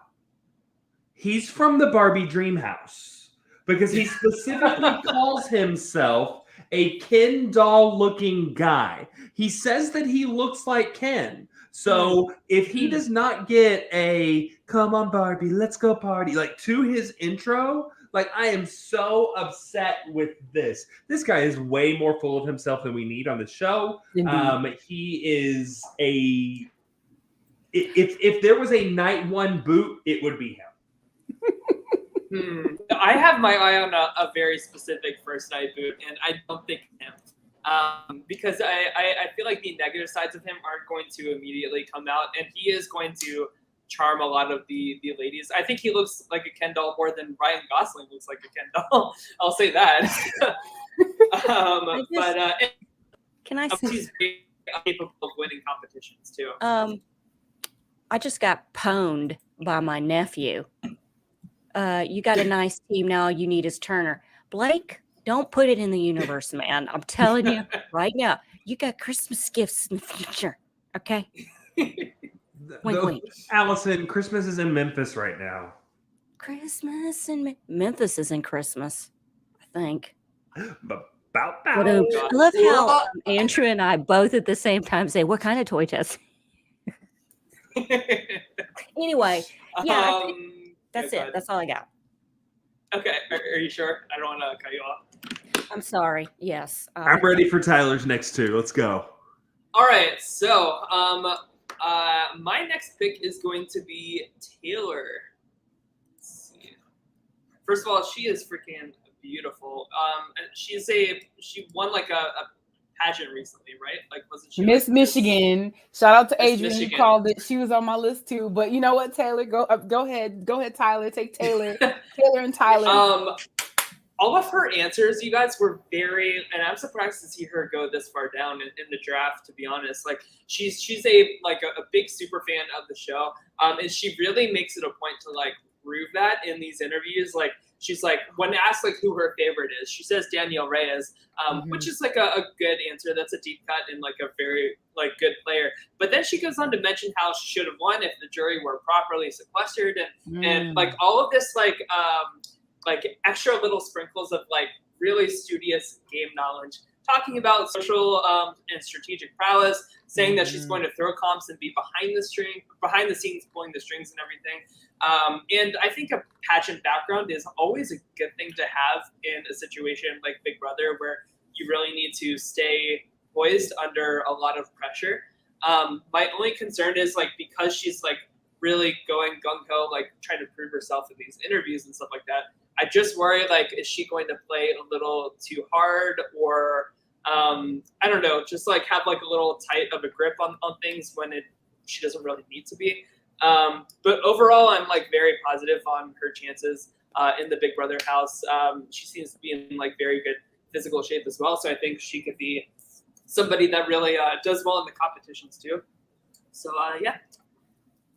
He's from the Barbie dream house because he specifically calls himself a Ken doll looking guy. He says that he looks like Ken. So if he does not get a "come on Barbie, let's go party" like to his intro, like I am so upset with this. This guy is way more full of himself than we need on the show. He is if there was a night one boot, it would be him. I have my eye on a very specific first night boot, and I don't think him. Because I feel like the negative sides of him aren't going to immediately come out, and he is going to charm a lot of the ladies. I think he looks like a Ken doll more than Ryan Gosling looks like a Ken doll. I'll say that. Can I say he's very capable of winning competitions too. I just got pwned by my nephew. You got a nice team now. All you need is Turner. Blake, Don't put it in the universe, man. I'm telling you right now, you got Christmas gifts in the future. Okay? Wink, wink. Allison, Christmas is in Memphis right now. Christmas in Memphis is in Christmas, I think. About What that. I love how Andrew and I both at the same time say, "What kind of toy test?" Anyway, yeah, I think that's it. That's all I got. Okay, are you sure? I don't want to cut you off. I'm sorry. Yes, I'm ready for Tyler's next two. Let's go. All right, so my next pick is going to be Taylor. Let's see. First of all, she is freaking beautiful. And she won like a pageant recently, right? Like, wasn't she Miss like, Michigan? Shout out to Miss Adrian who Michigan. called it. She was on my list too. But you know what, Taylor? Go ahead, Tyler. Take Taylor, Taylor and Tyler. All of her answers, you guys, were very, and I'm surprised to see her go this far down in the draft. To be honest, like she's a big super fan of the show, and she really makes it a point to like prove that in these interviews. Like she's like, when asked like who her favorite is, she says Danielle Reyes, which is like a good answer. That's a deep cut and like a very like good player. But then she goes on to mention how she should have won if the jury were properly sequestered, and like all of this like extra little sprinkles of like really studious game knowledge, talking about social and strategic prowess, saying that she's going to throw comps and be behind the scenes, pulling the strings and everything. And I think a pageant background is always a good thing to have in a situation like Big Brother, where you really need to stay poised under a lot of pressure. My only concern is like, because she's like really going gung-ho, like trying to prove herself in these interviews and stuff like that, I just worry, like, is she going to play a little too hard, or I don't know, just like have like a little tight of a grip on things when she doesn't really need to be. But overall, I'm like very positive on her chances in the Big Brother house. She seems to be in like very good physical shape as well, so I think she could be somebody that really does well in the competitions too. So yeah,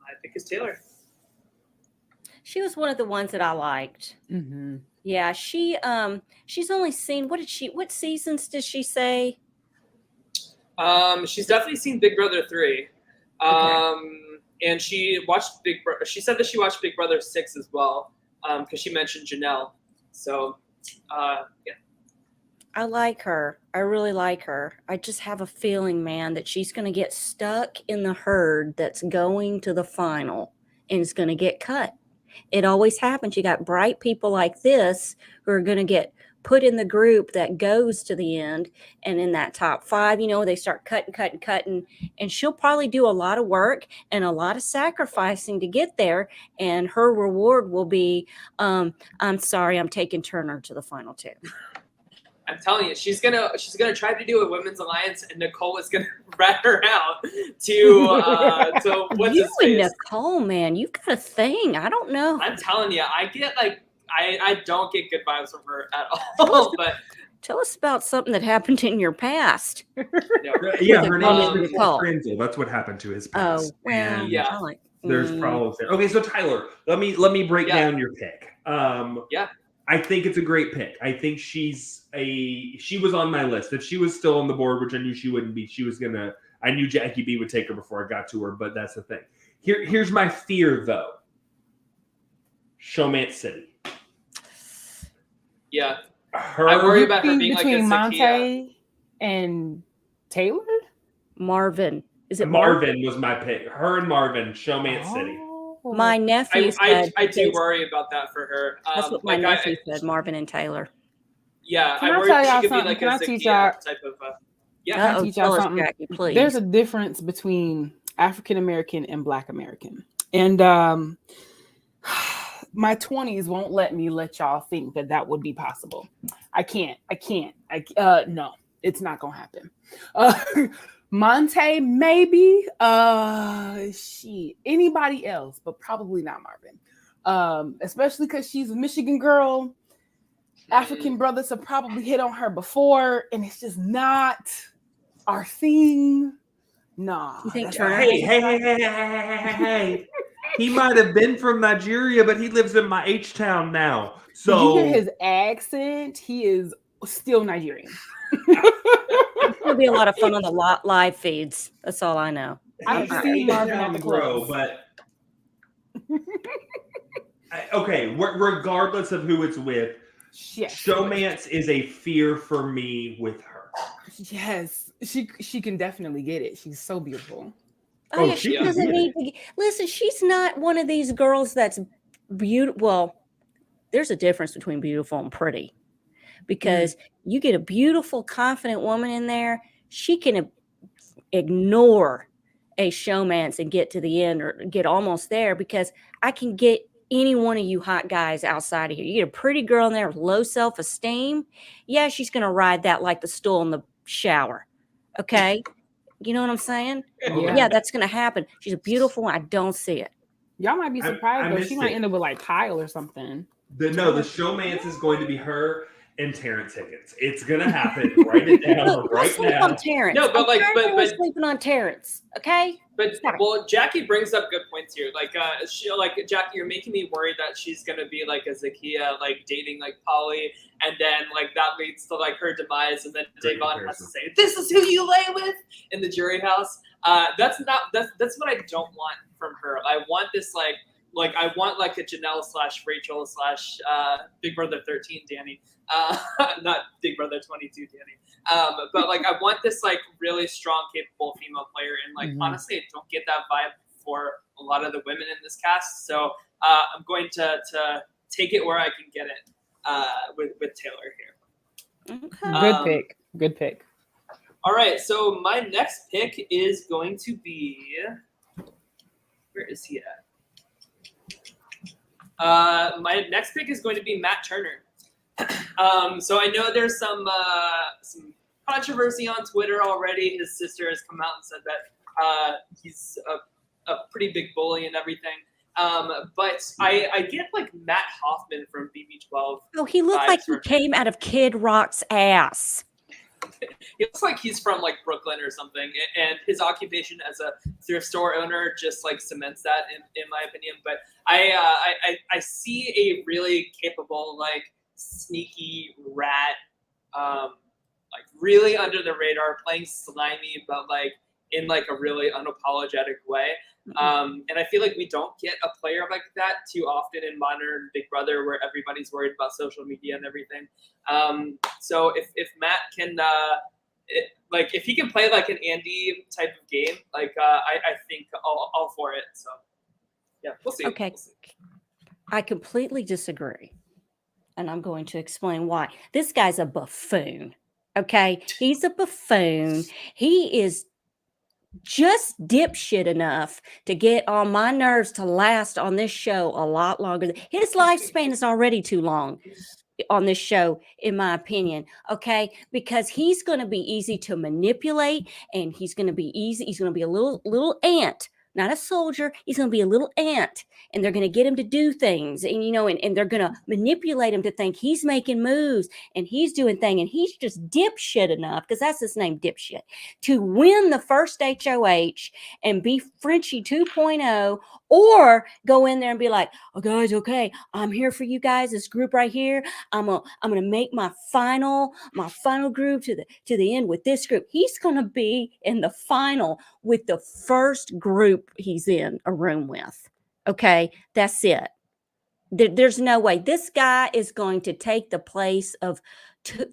I think it's Taylor. She was one of the ones that I liked. Mm-hmm. Yeah, she's only seen what seasons did she say? She's definitely seen Big Brother 3. And she watched she said that she watched Big Brother 6 as well, because she mentioned Janelle. So yeah. I like her. I really like her. I just have a feeling, man, that she's going to get stuck in the herd that's going to the final and is going to get cut. It always happens. You got bright people like this who are going to get put in the group that goes to the end, and in that top 5, they start cutting, and she'll probably do a lot of work and a lot of sacrificing to get there, and her reward will be, I'm sorry, I'm taking Turner to the final 2. I'm telling you, she's gonna try to do a women's alliance, and Nicole is gonna rat her out to what's his face. Nicole, man, you got a thing. I don't know. I'm telling you, I get like I don't get good vibes from her at all. But tell us about something that happened in your past. Yeah, her name is Nicole Krenzel. That's what happened to his past. Oh, well, and yeah. There's problems there. Okay, so Tyler, let me break down your pick. Yeah. I think it's a great pick. I think she was on my list. If she was still on the board, which I knew she wouldn't be, I knew Jackie B would take her before I got to her, but that's the thing. Here's my fear though. Showmance City. Yeah. I worry about her being between like a Monte and Taylor? Marvin. Is it Marvin was my pick. Her and Marvin, Showmance City. My nephew said, I do worry about that for her. That's what my nephew said, Marvin and Taylor. Yeah, Can I I worry tell she y'all could be something? like Can a I teach Zakia y'all- type of Can yeah. I teach y'all tell us, something? Jackie, please. There's a difference between African American and Black American. And my 20s won't let me let y'all think that would be possible. I can't. No, it's not gonna happen. Monte, maybe. Anybody else, but probably not Marvin. Especially because she's a Michigan girl. African brothers have probably hit on her before, and it's just not our thing. Nah. You think that's Turner- not- Hey. He might have been from Nigeria, but he lives in my H-town now. Did So you hear his accent? He is still Nigerian. It's gonna be a lot of fun on the live feeds. That's all I know. I've All seen right. Marvin at the Bro, clubs. but regardless of who it's with, Yes. showmance is a fear for me with her. Yes, she can definitely get it. She's so beautiful. Oh, Oh, yeah, she she can doesn't get need to. Listen, she's not one of these girls that's beautiful. Well, there's a difference between beautiful and pretty, because you get a beautiful, confident woman in there, she can ignore a showmance and get to the end or get almost there, because I can get any one of you hot guys outside of here. You get a pretty girl in there with low self-esteem. Yeah, she's going to ride that like the stool in the shower. Okay. You know what I'm saying? Yeah. Yeah, that's going to happen. She's a beautiful one. I don't see it. Y'all might be I surprised though. She missed might it. end up with like Kyle or something. The showmance is going to be her and Terrence Higgins. It's gonna happen. Write it down Look, right sleep now. on Terrence. No, but I'm like, tired of but sleeping on Terrence. Okay. But Sorry. well, Jackie brings up good points here. Like, Jackie, you're making me worried that she's gonna be like a Zakiya, like dating like Polly, and then like that leads to like her demise, and then Great Davon has to comparison. say, "This is who you lay with" in the jury house. That's what I don't want from her. I want this like I want like a Janelle / Rachel / Big Brother 13 Danny, not Big Brother 22 Danny. But like I want this like really strong, capable female player, and like honestly, I don't get that vibe for a lot of the women in this cast. So I'm going to take it where I can get it with Taylor here. Okay. Good pick. All right, so my next pick is going to be, where is he at? My next pick is going to be Matt Turner. So I know there's some controversy on Twitter already. His sister has come out and said that he's a pretty big bully and everything. But I get like Matt Hoffman from BB12. Oh, he looked like he came out of Kid Rock's ass. He looks like he's from like Brooklyn or something, and his occupation as a thrift store owner just like cements that in my opinion. But I see a really capable, like sneaky rat, like really under the radar, playing slimy, but like in like a really unapologetic way. And I feel like we don't get a player like that too often in modern Big Brother, where everybody's worried about social media and everything. So if Matt can, if he can play like an Andy type of game, like I think all for it. So yeah, we'll see. Okay. We'll see. I completely disagree. And I'm going to explain why. This guy's a buffoon. Okay. He's a buffoon. He is just dipshit enough to get on my nerves to last on this show a lot longer. His lifespan is already too long on this show, in my opinion. Okay. Because he's going to be easy to manipulate, and he's going to be easy. He's going to be a little ant. Not a soldier. He's going to be a little ant, and they're going to get him to do things, and and they're going to manipulate him to think he's making moves and he's doing things, and he's just dipshit enough, because that's his name, dipshit, to win the first HOH and be Frenchie 2.0, or go in there and be like, "Oh, guys, okay, I'm here for you guys. This group right here, I'm gonna make my final group to the end with this group." He's gonna be in the final with the first group he's in a room with. Okay, that's it. There's no way this guy is going to take the place of.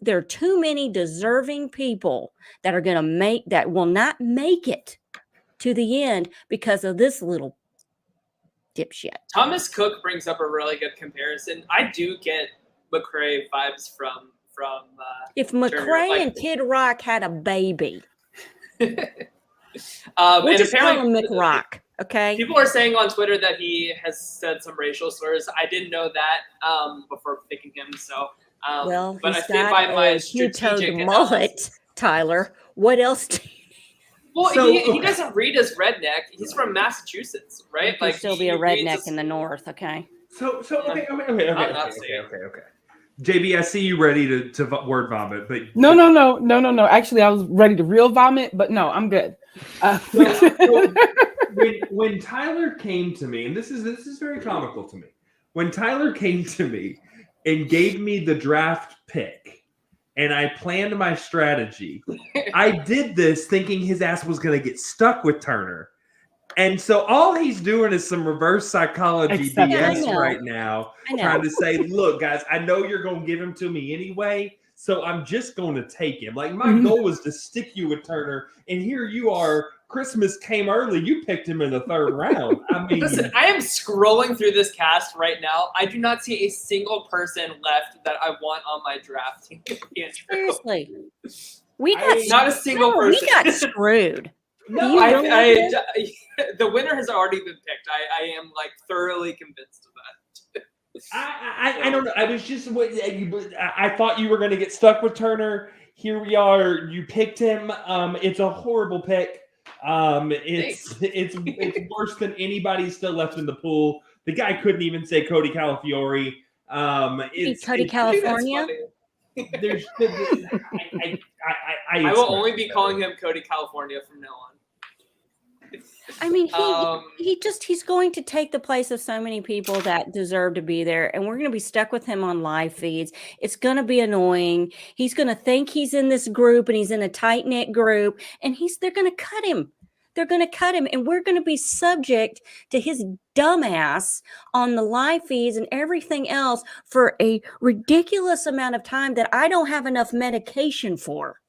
There are too many deserving people that are going to that will not make it to the end because of this little dipshit. Thomas Cook brings up a really good comparison. I do get McCrae vibes from. If McCrae Turner, like, and Kid Rock had a baby, we'll and just call him apparently, McRock. Okay. people are saying on Twitter that he has said some racial slurs. I didn't know that before picking him. So, Well, but I he's stand got by my a two-toed strategic mullet, analysis. Tyler. What else? Well, So, he okay. doesn't read as redneck. He's from Massachusetts, right? Like, still be a he reads redneck as- in the north. Okay. So okay. I'm not saying. JB, I see you ready to word vomit, but No. Actually, I was ready to real vomit, but no, I'm good. when Tyler came to me, and this is very comical to me. When Tyler came to me and gave me the draft pick, and I planned my strategy. I did this thinking his ass was going to get stuck with Turner. And so all he's doing is some reverse psychology Accept Yeah, I BS know. right now, I know. trying to say, look, guys, I know you're going to give him to me anyway, so I'm just going to take him. Like, my goal was to stick you with Turner, and here you are. Christmas came early. You picked him in the third round. I mean, Listen, I am scrolling through this cast right now. I do not see a single person left that I want on my draft team. Andrew. Seriously. We got Not a single person. We got screwed. no, You I, really the winner has already been picked. I am like thoroughly convinced of that. I don't know. I was just I thought you were going to get stuck with Turner. Here we are. You picked him. It's a horrible pick. It's worse than anybody still left in the pool. The guy couldn't even say Cody Calafiore. Cody California. There's I will only be calling him Cody California from now on. I mean, he's going to take the place of so many people that deserve to be there, and we're going to be stuck with him on live feeds. It's going to be annoying. He's going to think he's in this group, and he's in a tight knit group, and they're going to cut him. They're going to cut him, and we're going to be subject to his dumbass on the live feeds and everything else for a ridiculous amount of time that I don't have enough medication for.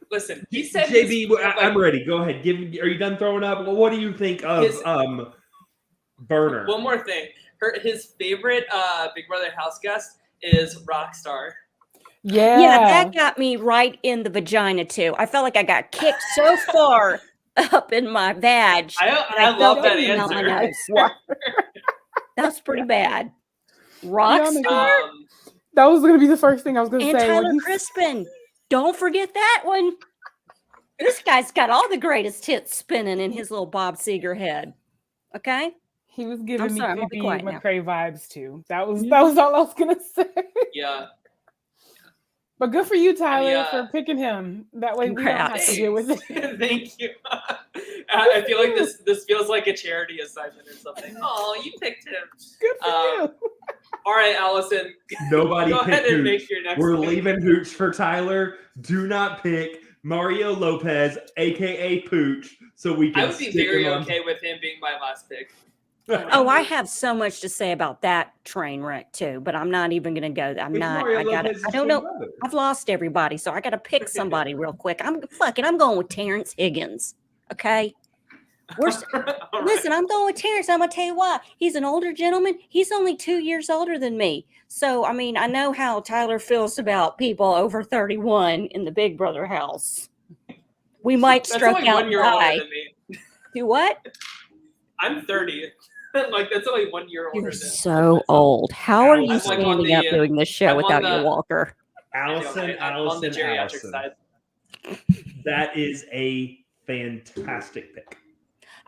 Listen, he said JB, I'm ready. Go ahead. Are you done throwing up? Well, what do you think of Burner? One more thing. His favorite Big Brother house guest is Rockstar. Yeah, that got me right in the vagina too. I felt like I got kicked so far up in my vag. I love that answer. That's pretty bad. Rockstar. That was going to be the first thing I was going to and say. Tyler Crispin. Don't forget that one. This guy's got all the greatest hits spinning in his little Bob Seger head. Okay? He was giving me creepy quiet McCrae vibes too. That was all I was gonna say. Yeah. But good for you, Tyler, for picking him. That way we don't have to deal with it. Thank you. I feel like this feels like a charity assignment or something. Oh, you picked him. Good for you. All right, Allison. Nobody go ahead and make your next We're pick. leaving Hooch for Tyler. Do not pick Mario Lopez, aka Pooch, so we can. I would be very okay with him being my last pick. Oh, I have so much to say about that train wreck too, but I'm not even going to go there. I'm don't know. I've lost everybody, so I got to pick somebody real quick. I'm going with Terrence Higgins. Okay. Listen, I'm going with Terrence. I'm going to tell you why. He's an older gentleman. He's only 2 years older than me. So, I mean, I know how Tyler feels about people over 31 in the Big Brother house. We might stroke out 1 year older than me. Do what? I'm 30. Like, that's only 1 year older You're than so old. How are you I'm standing up doing this show without your walker? Allison, on the geriatric side. That is a fantastic pick.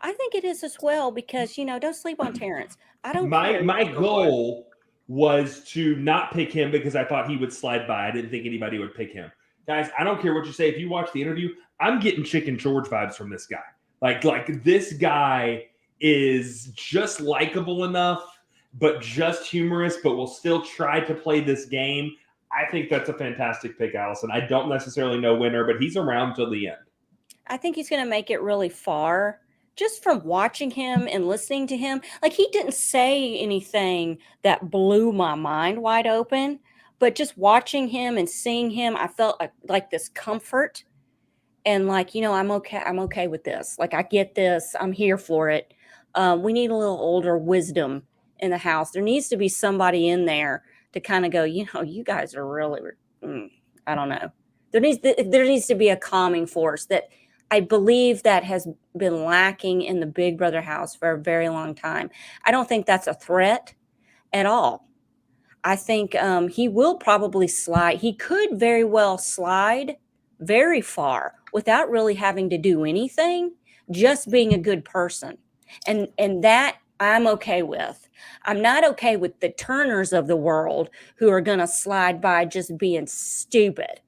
I think it is as well because, don't sleep on Terrence. I don't care. My goal was to not pick him because I thought he would slide by. I didn't think anybody would pick him. Guys, I don't care what you say. If you watch the interview, I'm getting Chicken George vibes from this guy. Like this guy is just likable enough, but just humorous, but will still try to play this game. I think that's a fantastic pick, Allison. I don't necessarily know winner, but he's around till the end. I think he's going to make it really far. Just from watching him and listening to him, like he didn't say anything that blew my mind wide open, but just watching him and seeing him, I felt like this comfort and like, I'm okay with this. Like, I get this. I'm here for it. We need a little older wisdom in the house. There needs to be somebody in there to kind of go, you guys are really, I don't know. There needs to be a calming force that I believe that has been lacking in the Big Brother house for a very long time. I don't think that's a threat at all. I think he will probably slide. He could very well slide very far without really having to do anything, just being a good person. And that I'm okay with. I'm not okay with the Turners of the world who are going to slide by just being stupid.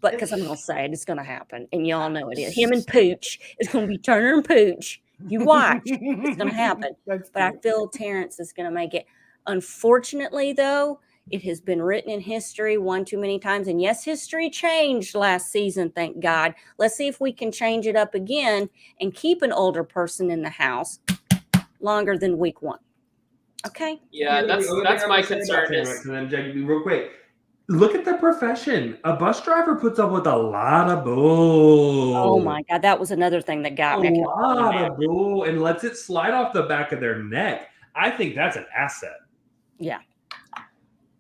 But because I'm going to say it, it's going to happen. And y'all know it is. Him and Pooch. It's going to be Turner and Pooch. You watch. It's going to happen. But I feel Terrence is going to make it. Unfortunately, though, It has been written in history one too many times. And yes, history changed last season, thank God. Let's see if we can change it up again and keep an older person in the house longer than week 1. Okay? Yeah, The other thing that's I my would say about concern is Tamex, and then Jackie, real quick. Look at the profession. A bus driver puts up with a lot of bull. Oh my God, that was another thing that got A me. lot of bull and lets it slide off the back of their neck. I think that's an asset. Yeah.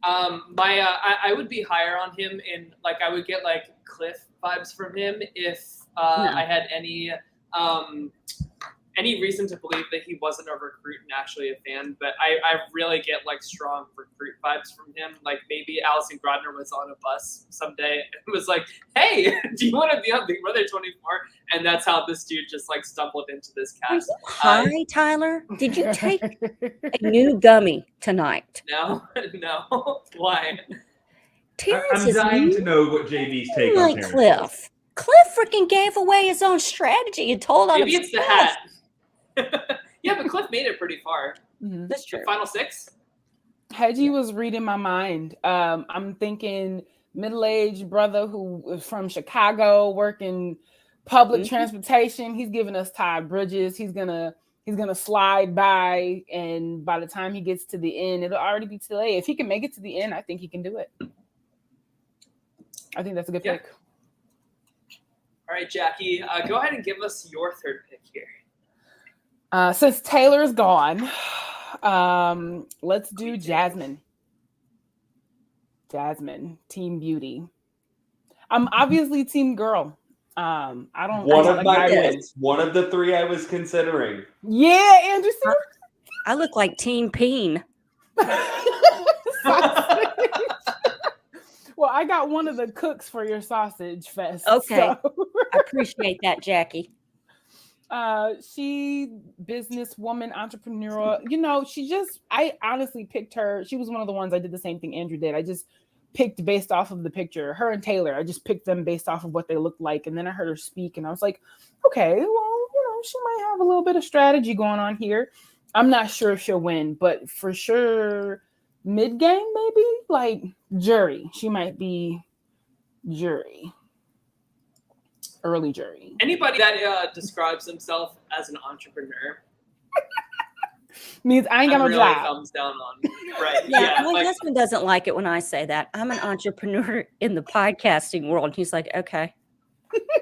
I would be higher on him, and like I would get like Cliff vibes from him if I had any reason to believe that he wasn't a recruit and actually a fan. But I really get like strong recruit vibes from him. Like maybe Allison Grodner was on a bus someday and was like, "Hey, do you want to be on Big Brother 24?" And that's how this dude just like stumbled into this cast. Hi, Tyler. Did you take a new gummy tonight? No. Why? Terrence I'm is dying to know what JV's take on like Terrence. Cliff. Cliff freaking gave away his own strategy and told on Maybe it's the himself. hat. Yeah, but Cliff made it pretty far. Mhm. That's true. Final 6? Hedgie was reading my mind. I'm thinking middle-aged brother who was from Chicago, working public transportation. He's giving us Todd Bridges. He's gonna slide by, and by the time he gets to the end, it'll already be too late. If he can make it to the end, I think he can do it. I think that's a good pick. All right, Jackie, go ahead and give us your third pick here. Since Taylor's gone, let's do Jasmine. Jasmine, Team Beauty. I'm obviously Team Girl. I don't. One I of don't my like wins. One of the 3 I was considering. Yeah, Anderson. I look like Teen Peen. Well, I got one of the cooks for your sausage fest. Okay. So. I appreciate that, Jackie. She businesswoman, entrepreneurial. You know, I honestly picked her. She was one of the ones I did the same thing Andrew did. I just picked based off of the picture. Her and Taylor, I just picked them based off of what they looked like. And then I heard her speak and I was like, okay, well, you know, she might have a little bit of strategy going on here. I'm not sure if she'll win, but for sure mid-game, maybe like jury. She might be jury. Early jury. Anybody that describes himself as an entrepreneur means I ain't got no really job. thumbs down on. Right. Yeah, my like, husband doesn't like it when I say that. I'm an entrepreneur in the podcasting world. He's like, okay.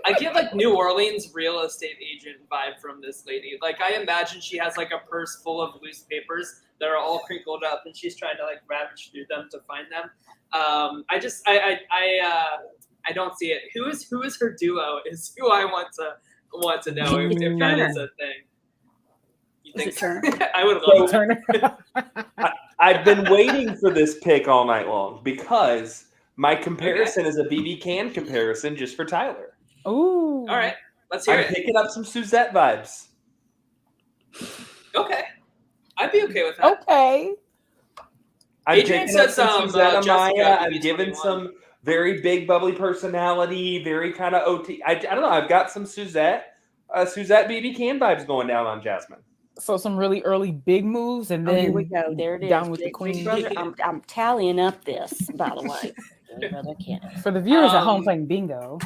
I get like New Orleans real estate agent vibe from this lady. Like I imagine she has like a purse full of loose papers that are all crinkled up, and she's trying to like ravage through them to find them. I don't see it. Who is her duo? Is who I want to know if that is a thing. You think so? I would love Turner. I've been waiting for this pick all night long because my comparison is a BB Can comparison just for Tyler. Ooh. All right, let's hear I'm it. picking up some Suzette vibes. Okay, I'd be okay with that. Okay. I'm Adrian picking up says, some Suzette Jessica, Amaya. BB I'm given 21. some very big bubbly personality, very kind of OT. I don't know. I've got some Suzette BB Can vibes going down on Jasmine. So some really early big moves, and Oh, then here we go. There it is. down with the Big queen. Brother. I'm tallying up this, by the way. Big Brother Kenneth. For the viewers at home playing bingo.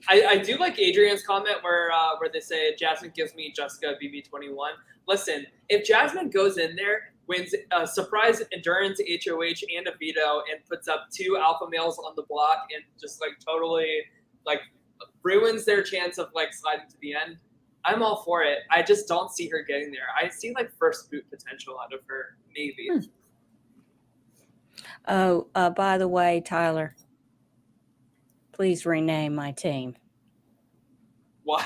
I do like Adrian's comment where they say Jasmine gives me Jessica BB21. Listen, if Jasmine goes in there, wins a surprise endurance HOH and a veto, and puts up 2 alpha males on the block and just like totally like ruins their chance of like sliding to the end, I'm all for it. I just don't see her getting there. I see like first boot potential out of her, maybe. Oh, by the way, Tyler, please rename my team. Why?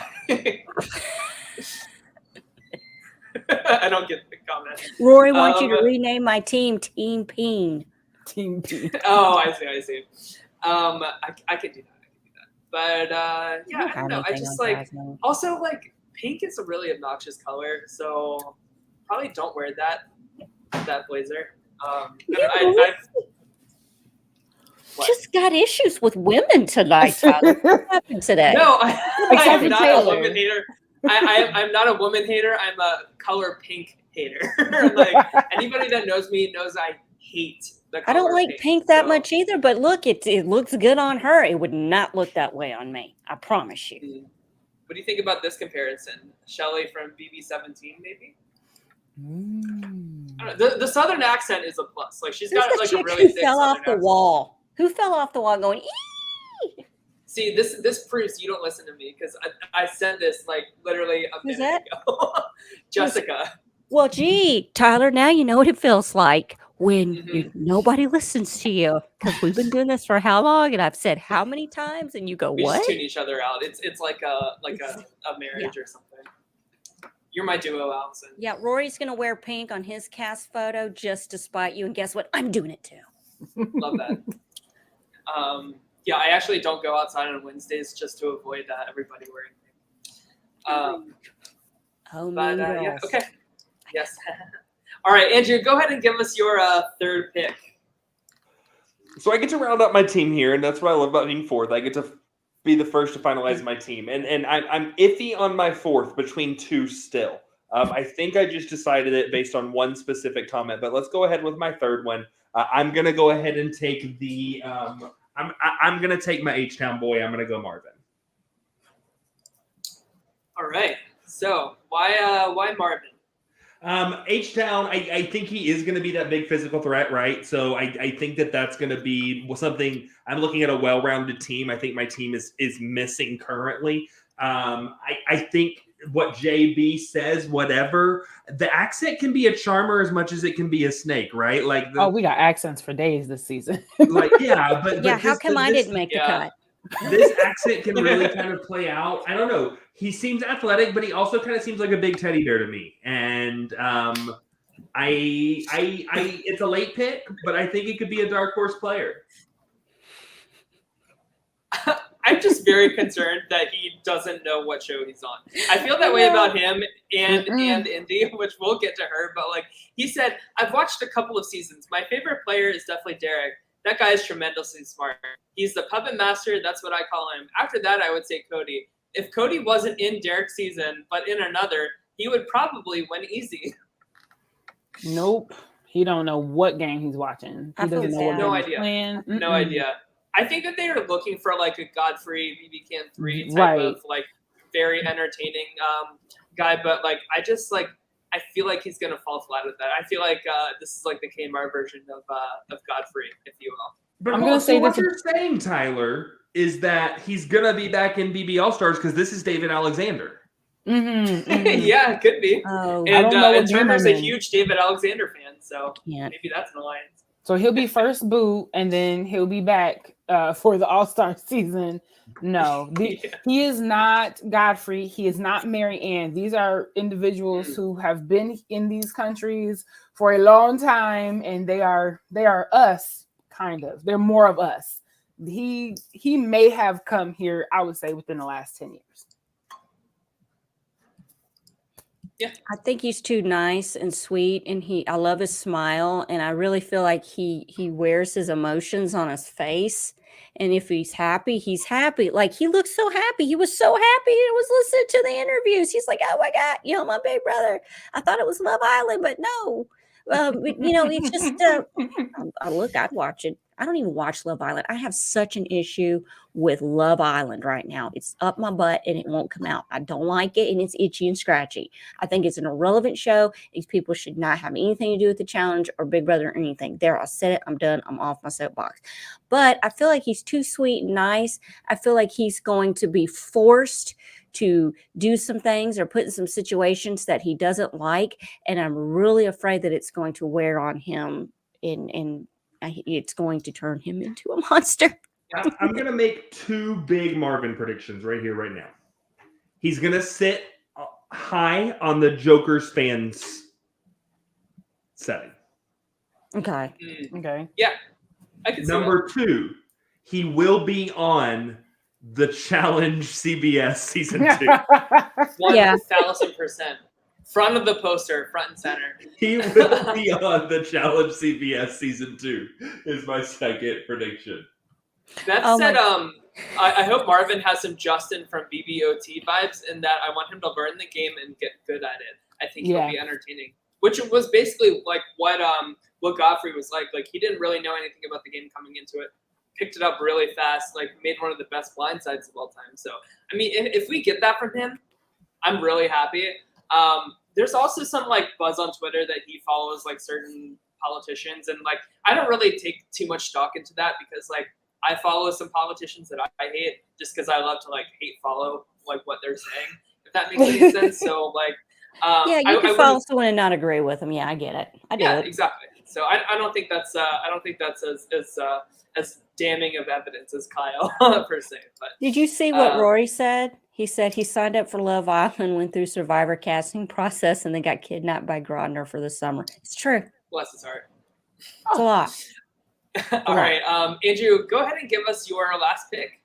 I don't get the comment. Rory wants you to rename my team Team Peen. Team P. Oh, I see. I could do that. But yeah, I don't know. I just like Jasmine. also like pink is a really obnoxious color, so probably don't wear that blazer. I've what? Just got issues with women tonight, Tyler. What happened today? No, Except I'm for not Taylor. a woman hater. I'm not a woman hater. I'm a color pink hater. Like anybody that knows me knows I hate the I don't color like pink. pink that So, much either, but look, it looks good on her. It would not look that way on me. I promise you. What do you think about this comparison? Shelly from BB17, maybe? I don't know. The southern accent is a plus. Like she's Who's got the like a chick really who thick fell southern off the accent. wall? Who fell off the wall going, "Ee!" See, this proves you don't listen to me because I said this like literally a Who's minute ago. Jessica. Well, gee, Tyler, now you know what it feels like when Mhm. nobody listens to you, because we've been doing this for how long, and I've said how many times, and you go, We what? just tune each other out. It's like a marriage or something. You're my duo, Allison. Yeah, Rory's going to wear pink on his cast photo just to spite you, and guess what? I'm doing it too. Love that. Yeah, I actually don't go outside on Wednesdays just to avoid everybody wearing pink. Oh, But mean yeah, girls. okay. Yes. All right, Andrew, go ahead and give us your third pick. So I get to round up my team here, and that's what I love about being fourth. I get to be the first to finalize my team, and I'm iffy on my fourth between two still. I think I just decided it based on one specific comment, but let's go ahead with my third one. I'm gonna go ahead and take the I'm gonna take my H-Town boy. I'm gonna go Marvin. All right. So why Marvin? H-Town, I think he is going to be that big physical threat, right? So I think that's going to be something. I'm looking at a well-rounded team. I think my team is missing currently. I think what JB says, whatever, the accent can be a charmer as much as it can be a snake, right? Like we got accents for days this season. like yeah, but Yeah, how this, come I didn't make the cut? this accent can really kind of play out. I don't know. He seems athletic, but he also kind of seems like a big teddy bear to me. And I it's a late pick, but I think it could be a dark horse player. I'm just very concerned that he doesn't know what show he's on. I feel that way about him and Indy, which we'll get to her. But like he said, I've watched a couple of seasons. My favorite player is definitely Derek. That guy is tremendously smart. He's the puppet master. That's what I call him. After that, I would say Cody. If Cody wasn't in Derek's season, but in another, he would probably win easy. Nope. He don't know what game he's watching. He I feel doesn't know what bad. game No he's idea. playing. No idea. I think that they are looking for like a Godfrey BB Can 3 type Right. of like very entertaining guy, but like I feel like he's gonna fall flat with that. I feel like this is like the Kmart version of Godfrey, if you will. But I'm gonna say what this- you're saying, Tyler, is that he's gonna be back in BB All Stars because this is David Alexander. Yeah, it could be. Oh, I don't know what And game Turner's I'm a in. huge David Alexander fan, so yeah. maybe that's an alliance. So he'll be first boot, and then he'll be back for the All-Star season. No, he is not Godfrey. He is not Mary Ann. These are individuals who have been in these countries for a long time, and they are us, kind of. They're more of us. He may have come here, I would say, within the last 10 years. Yeah. I think he's too nice and sweet, and I love his smile, and I really feel like he wears his emotions on his face. And if he's happy, he's happy. Like he looks so happy. He was so happy. He was listening to the interviews. He's like, "Oh my God, my big brother. I thought it was Love Island, but no." It's just I'd watch it. I don't even watch Love Island. I have such an issue with Love Island right now. It's up my butt and it won't come out. I don't like it, and it's itchy and scratchy. I think it's an irrelevant show. These people should not have anything to do with the challenge or Big Brother or anything. There, I said it. I'm done. I'm off my soapbox. But I feel like he's too sweet and nice. I feel like he's going to be forced to do some things or put in some situations that he doesn't like. And I'm really afraid that it's going to wear on him and it's going to turn him into a monster. I'm going to make two big Marvin predictions right here, right now. He's going to sit high on the Joker's fans setting. Okay. Okay. Yeah. I can see Number two, he will be on the Challenge CBS season 2. that. 1000%. Yeah. Front of the poster, front and center. He will be on the Challenge CBS season 2 is my second prediction. That said, I hope Marvin has some Justin from BBOT vibes in that I want him to learn the game and get good at it. I think he'll be entertaining. Which was basically like what what Godfrey was like. Like, he didn't really know anything about the game coming into it. Picked it up really fast, like made one of the best blindsides of all time. So, I mean, if we get that from him, I'm really happy. There's also some like buzz on Twitter that he follows like certain politicians, and like I don't really take too much stock into that because like I follow some politicians that I hate just because I love to like hate follow like what they're saying, if that makes any sense. So like, Yeah, you can follow someone and not agree with them. Yeah, I get it. I do yeah, it. exactly. So I don't think that's as damning of evidence as Kyle per se. But Did you see what Rory said? He said he signed up for Love Island, went through Survivor casting process, and then got kidnapped by Grodner for the summer. It's true. bless his heart. It's a lot. All right, Andrew, go ahead and give us your last pick.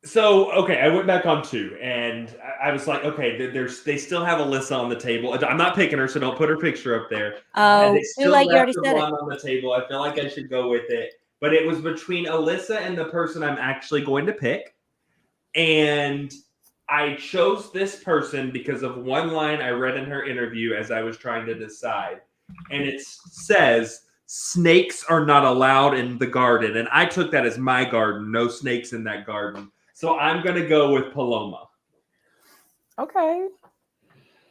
So, okay, I went back on 2, and I was like, okay, they still have Alyssa on the table. I'm not picking her, so don't put her picture up there. Oh, They too still late. You already left the said it. one on the table. I feel like I should go with it. But it was between Alyssa and the person I'm actually going to pick. And I chose this person because of one line I read in her interview as I was trying to decide. And it says, snakes are not allowed in the garden. And I took that as my garden. No snakes in that garden. So I'm going to go with Paloma. Okay.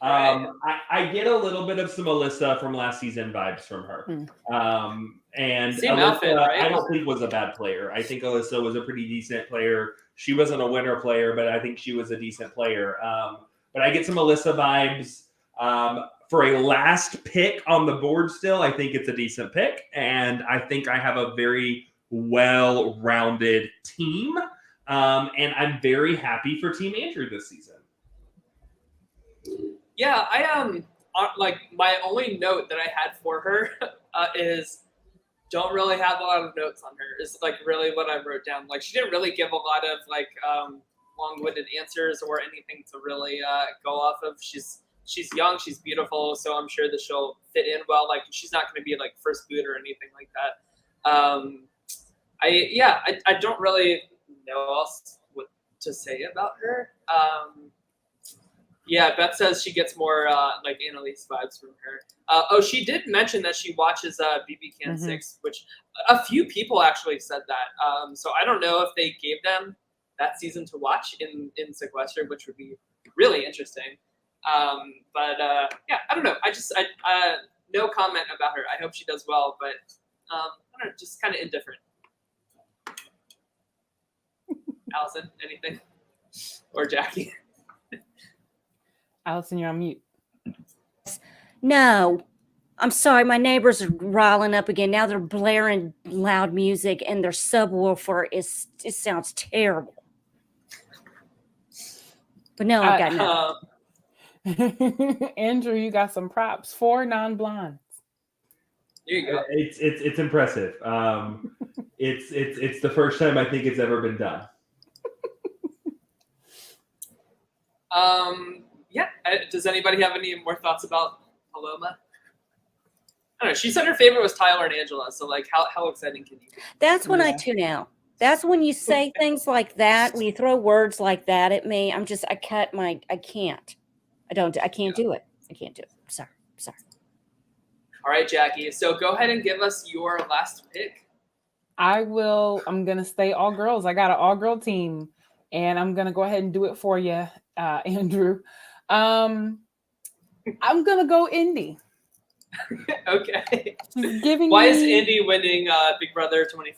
I get a little bit of some Alyssa from last season vibes from her. And Same Alyssa, outfit, right? I don't think was a bad player. I think Alyssa was a pretty decent player. She wasn't a winner player, but I think she was a decent player. But I get some Alyssa vibes. For a last pick on the board still, I think it's a decent pick. And I think I have a very well-rounded team. And I'm very happy for Team Andrew this season. Yeah, I like my only note that I had for her is don't really have a lot of notes on her. Is like really what I wrote down. Like she didn't really give a lot of like long-winded answers or anything to really go off of. She's young, she's beautiful, so I'm sure that she'll fit in well. Like she's not going to be like first boot or anything like that. I don't really know else what to say about her. Yeah, Beth says she gets more like Annalise vibes from her. She did mention that she watches BB Can 6, which a few people actually said that. So I don't know if they gave them that season to watch in Sequester, which would be really interesting. But yeah, I don't know. I no comment about her. I hope she does well, but I don't know, just kind of indifferent. Allison, anything? Or Jackie? Allison, you're on mute. No, I'm sorry. My neighbors are riling up again. Now they're blaring loud music, and their subwoofer it sounds terrible. But no, I got nothing. Andrew, you got some props. 4 non-blondes. There you go. It's impressive. It's the first time I think it's ever been done. Yeah. Does anybody have any more thoughts about Paloma? I don't know. She said her favorite was Tyler and Angela. So, like, how exciting can you be? That's when I tune out. That's when you say things like that. When you throw words like that at me, I can't. I can't do it. I can't do it. Sorry. All right, Jackie. So go ahead and give us your last pick. I'm going to stay all girls. I got an all girl team, and I'm going to go ahead and do it for you, Andrew. I'm going to go Indy. Okay. Why is Indy winning Big Brother 24?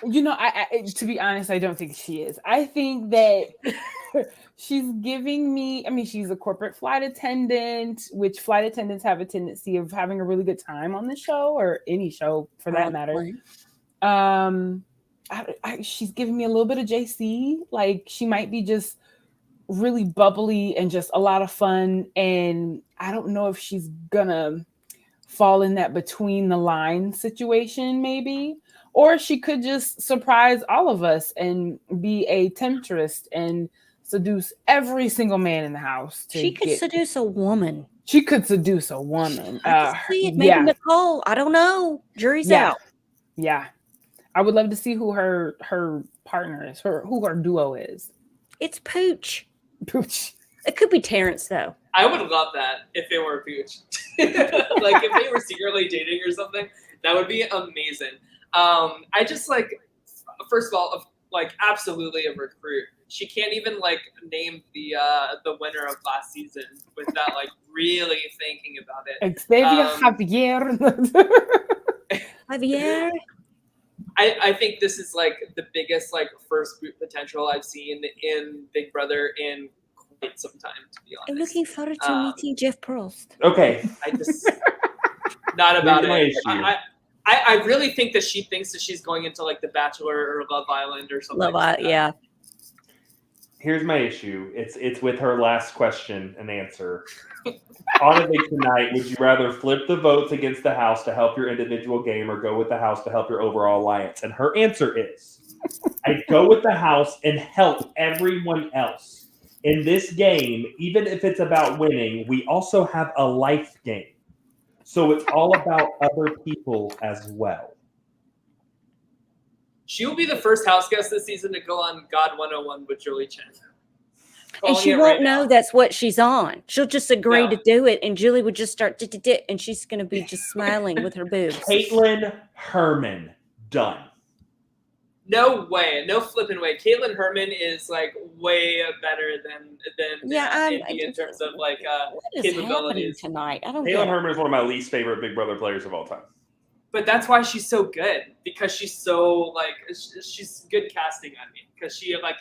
You know, I to be honest, I don't think she is. I think that she's giving me, I mean, she's a corporate flight attendant, which flight attendants have a tendency of having a really good time on the show or any show for that matter. She's giving me a little bit of JC. Like she might be just really bubbly and just a lot of fun. And I don't know if she's gonna fall in that between the line situation, maybe. Or she could just surprise all of us and be a temptress and seduce every single man in the house. She could seduce a woman. She could seduce a woman. I can see it. Maybe Nicole. I don't know. Jury's out. Yeah. I would love to see who her partner is, who her duo is. It's Pooch. Pooch. It could be Terrence though. I would love that if it were Pooch. Like if they were secretly dating or something, that would be amazing. I just like, first of all, like absolutely a recruit. She can't even like name the winner of last season without like really thinking about it. Xavier Javier. Javier. I think this is like the biggest like first boot potential I've seen in Big Brother in quite some time, to be honest. I'm looking forward to meeting Jeff Probst. Okay. I just not about Here's my it. issue. I really think that she thinks that she's going into like The Bachelor or Love Island or something. Yeah. Here's my issue. It's with her last question and answer. On a date tonight, would you rather flip the votes against the house to help your individual game or go with the house to help your overall alliance? And her answer is, I'd go with the house and help everyone else. In this game, even if it's about winning, we also have a life game. So it's all about other people as well. She will be the first house guest this season to go on God 101 with Julie Chen. And she won't know that's what she's on. She'll just agree to do it, and Julie would just start and she's going to be just smiling with her boobs. Caitlin Herman, done. No way, no flipping way. Caitlin Herman is like way better than Indy in terms of like what is capabilities tonight. I don't Caitlin Herman is one of my least favorite Big Brother players of all time. But that's why she's so good, because she's so like she's good casting. I mean, because she like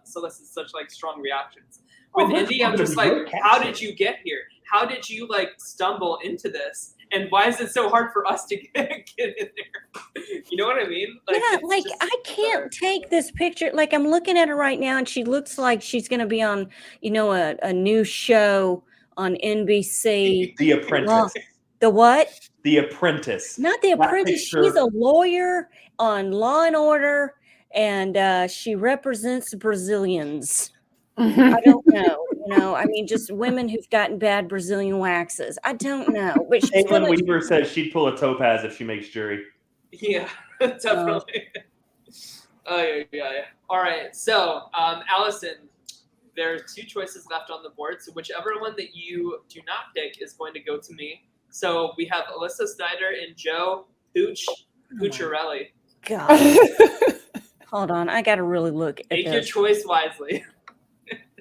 solicits such like strong reactions. With Indy, I'm just like, how did you get here? How did you like stumble into this? And why is it so hard for us to get in there? You know what I mean? Like, yeah, like I can't take this picture. Like I'm looking at her right now, and she looks like she's going to be on, a new show on NBC. The Apprentice. The what? The Apprentice. Not The Apprentice. She's a lawyer on Law and Order, and she represents Brazilians. I don't know. I mean, just women who've gotten bad Brazilian waxes. I don't know. But Caitlin Weaver says she'd pull a topaz if she makes jury. Yeah, definitely. Yeah. All right. So, Allison, there are 2 choices left on the board. So whichever one that you do not pick is going to go to me. So we have Alyssa Snyder and Joe Pucciarelli. God. Hold on. I got to really look at Make this. your choice wisely.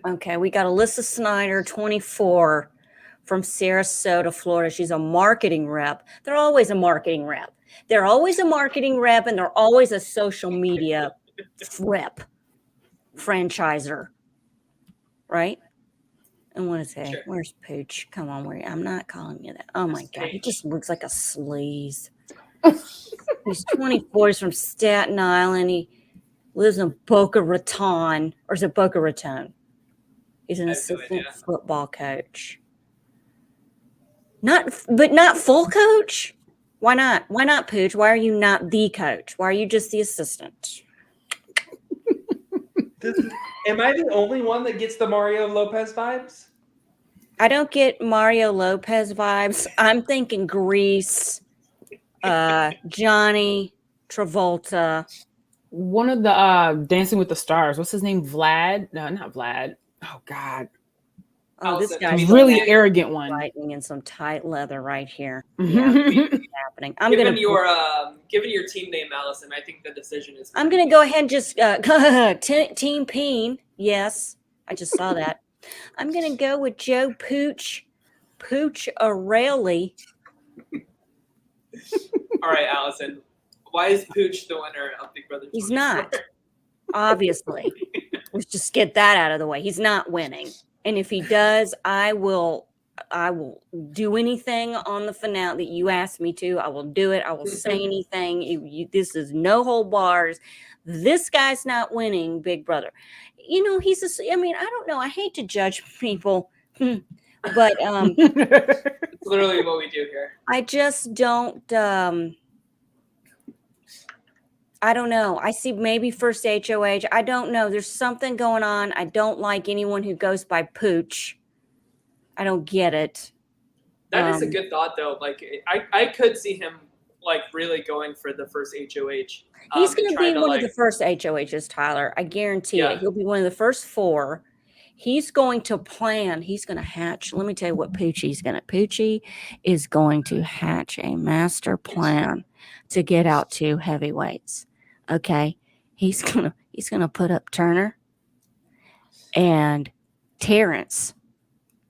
Okay, we got Alyssa Snyder, 24, from Sarasota, Florida. She's a marketing rep. They're always a marketing rep. They're always a marketing rep, and they're always a social media rep, franchiser, right? And what is it? Sure. Where's Pooch? Come on, I'm not calling you that. Oh my God, he just looks like a sleaze. He's 24. He's from Staten Island. He lives in Boca Raton, or is it Boca Raton? He's an assistant football coach. Not full coach? Why not? Why not, Pooch? Why are you not the coach? Why are you just the assistant? Am I the only one that gets the Mario Lopez vibes? I don't get Mario Lopez vibes. I'm thinking Grease, Johnny Travolta. One of the Dancing with the Stars. What's his name? Vlad? No, not Vlad. Oh God. Oh, this guy's really arrogant one. Lightning in some tight leather right here. Yeah, happening. Given your team name, Allison, I think the decision is. I'm gonna go ahead and just Team Peen. Yes, I just saw that. I'm gonna go with Joe Pucciarelli. All right, Allison. Why is Pooch the winner of Big Brother 24? He's not. Obviously. Let's just get that out of the way. He's not winning. And if he does, I will do anything on the finale that you ask me to. I will do it. I will say anything. This is no hold bars. This guy's not winning Big Brother. I don't know. I hate to judge people, but it's literally what we do here. I just don't. I don't know. I see maybe first HOH. I don't know. There's something going on. I don't like anyone who goes by Pooch. I don't get it. That is a good thought, though. Like, I could see him like really going for the first HOH. He's going to be one of the first HOHs, Tyler. I guarantee it. He'll be one of the first 4. He's going to plan. He's going to hatch. Let me tell you what Poochie is going to hatch a master plan to get out to heavyweights. Okay. He's gonna put up Turner and Terrence,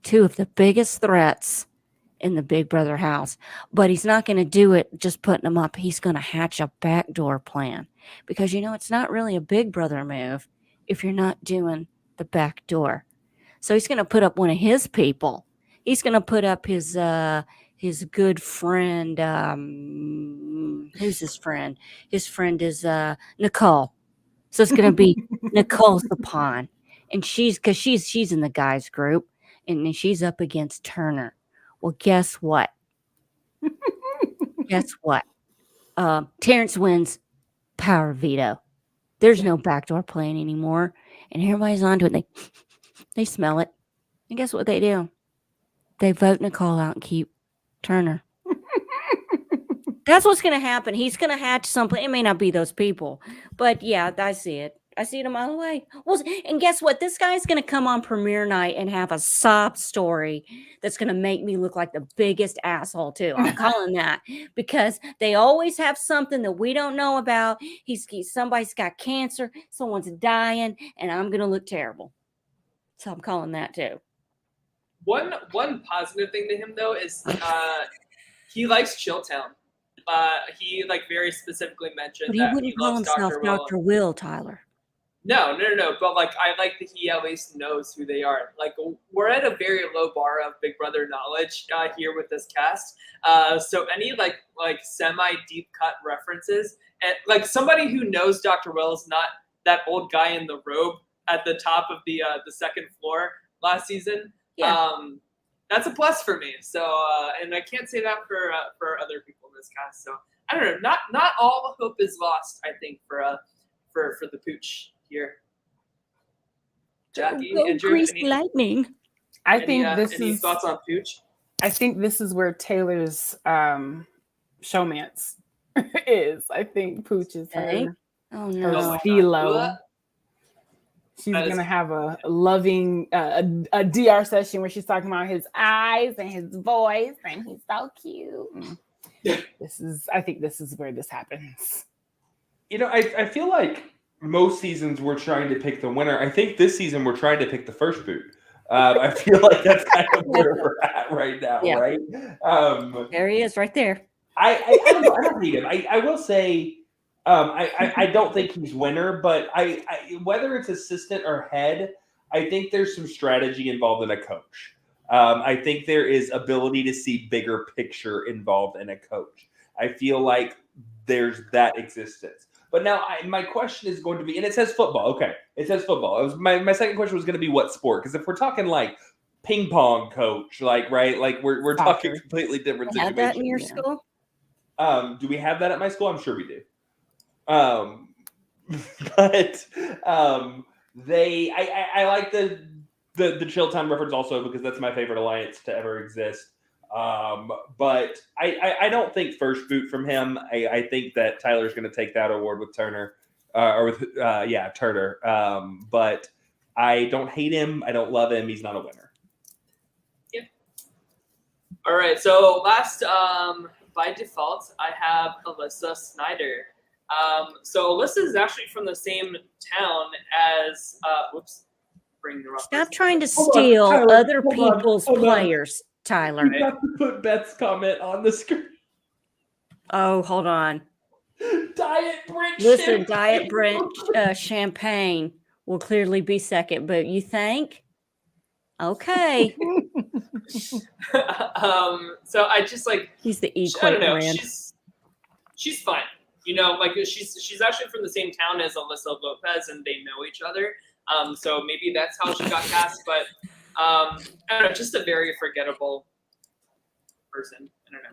two of the biggest threats in the Big Brother house. But he's not going to do it just putting them up. He's going to hatch a backdoor plan because, it's not really a Big Brother move if you're not doing the back door. So he's going to put up one of his people. He's going to put up his good friend. Who's his friend? His friend is Nicole. So it's going to be Nicole's the pawn. And she's in the guys group and she's up against Turner. Well, guess what? Terrence wins power veto. There's no backdoor plan anymore. And everybody's onto it. They smell it. And guess what they do? They vote Nicole out and keep Turner. That's what's going to happen. He's going to hatch something. It may not be those people. But yeah, I see it. I see it a mile away. Well, and guess what? This guy's going to come on premiere night and have a sob story that's going to make me look like the biggest asshole too. I'm calling that because they always have something that we don't know about. Somebody's got cancer, someone's dying, and I'm going to look terrible. So I'm calling that too. One positive thing to him though is he likes Chilltown. He very specifically mentioned but he that wouldn't he call loves himself Dr. Dr. Will, Tyler. No. But I like that he at least knows who they are. We're at a very low bar of Big Brother knowledge here with this cast. So any semi deep cut references and somebody who knows Dr. Will is not that old guy in the robe at the top of the second floor last season. Yeah. That's a plus for me. So and I can't say that for other people in this cast. So I don't know. Not all hope is lost. I think for the pooch here. Jackie, Go Andrew, greasy lightning. I think any thoughts on pooch? I think this is where Taylor's showmance is. I think Pooch is her Oh her no. philo. She's gonna have a loving a DR session where she's talking about his eyes and his voice, and he's so cute. I think this is where this happens. I feel like most seasons we're trying to pick the winner. I think this season we're trying to pick the first boot. I feel like that's kind of where we're at right now, Yeah. right? There he is, right there. I don't know. I don't hate him. I will say. I don't think he's winner, but I whether it's assistant or head, I think there's some strategy involved in a coach. I think there is ability to see bigger picture involved in a coach. I feel like there's that existence. But now my question is going to be, and it says football. Okay, it says football. My second question was going to be what sport? Because if we're talking ping pong coach, right? We're talking completely different You have that in your situations. school? Do we have that at my school? I'm sure we do. But I like the Chilltown reference also because that's my favorite alliance to ever exist. But I don't think first boot from him. I think that Tyler's going to take that award with Turner, Turner. But I don't hate him. I don't love him. He's not a winner. Yeah. All right. So last, by default, I have Alyssa Snyder. So Alyssa is actually from the same town as bring the Stop trying to Hold on, steal Tyler, other hold on, people's hold on. players, Tyler. You have to put Beth's comment on the screen. Oh, hold on. Diet Brent. Listen, Diet Brent champagne will clearly be second, but you think? Okay. So I just He's the I equal don't know. brand. She's fine. She's actually from the same town as Alyssa Lopez, and they know each other. So maybe that's how she got cast. But I don't know, just a very forgettable person. I don't know.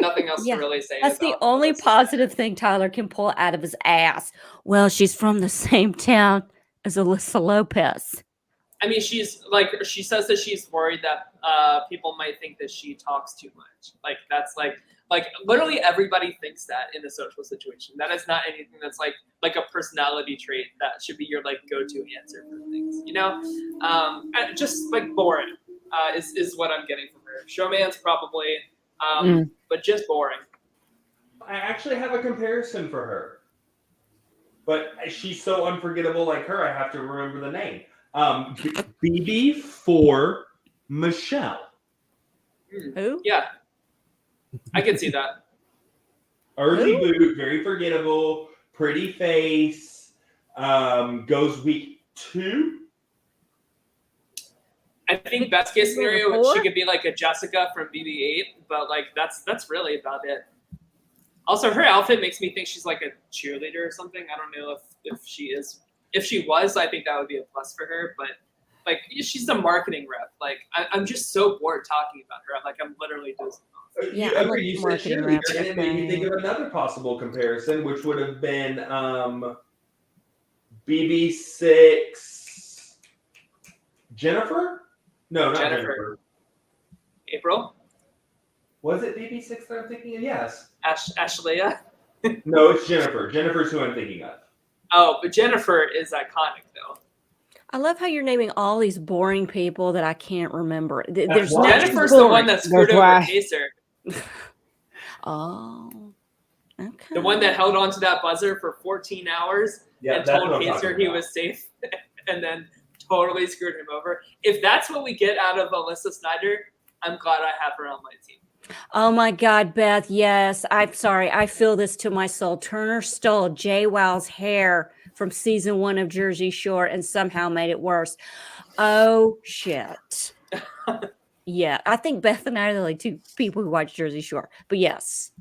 Nothing else Yeah, to really say. That's the about only Alyssa. positive thing Tyler can pull out of his ass. Well, she's from the same town as Alyssa Lopez. I mean, she's like, she says that she's worried that people might think that she talks too much. Like that's like literally everybody thinks that in a social situation. That is not anything that's like a personality trait that should be your like go-to answer for things. You know, and just like boring is what I'm getting from her. Showman's probably, but just boring. I actually have a comparison for her, but she's so unforgettable like her, I have to remember the name. BB for Michelle. Who? Yeah, I can see that. Early boot, very forgettable, pretty face, goes week 2. I think best case scenario, Before? she could be like a Jessica from BB-8, but like that's really about it. Also, her outfit makes me think she's like a cheerleader or something. I don't know if she is. If she was, I think that would be a plus for her. But like, she's the marketing rep. Like, I'm just so bored talking about her. Like, I'm literally just. Yeah, you, I'm agree, like you said marketing cheerleader, rep, and it made me think okay. of another possible comparison, which would have been BB6 Jennifer? No, not Jennifer. April? Was it BB6 that I'm thinking of? Yes. Ashlea? No, it's Jennifer. Jennifer's who I'm thinking of. Oh, but Jennifer is iconic, though. I love how you're naming all these boring people that I can't remember. There's That's no why. Jennifer's the one that screwed That's over why. Pacer. Oh, okay. The one that held onto that buzzer for 14 hours Yeah, and that's told what I'm Pacer talking he about. was safe and then totally screwed him over. If that's what we get out of Alyssa Snyder, I'm glad I have her on my team. Oh my God, Beth. Yes. I'm sorry. I feel this to my soul. Turner stole JWoww's hair from season 1 of Jersey Shore and somehow made it worse. Oh, shit. Yeah. I think Beth and I are the like 2 people who watch Jersey Shore. But yes.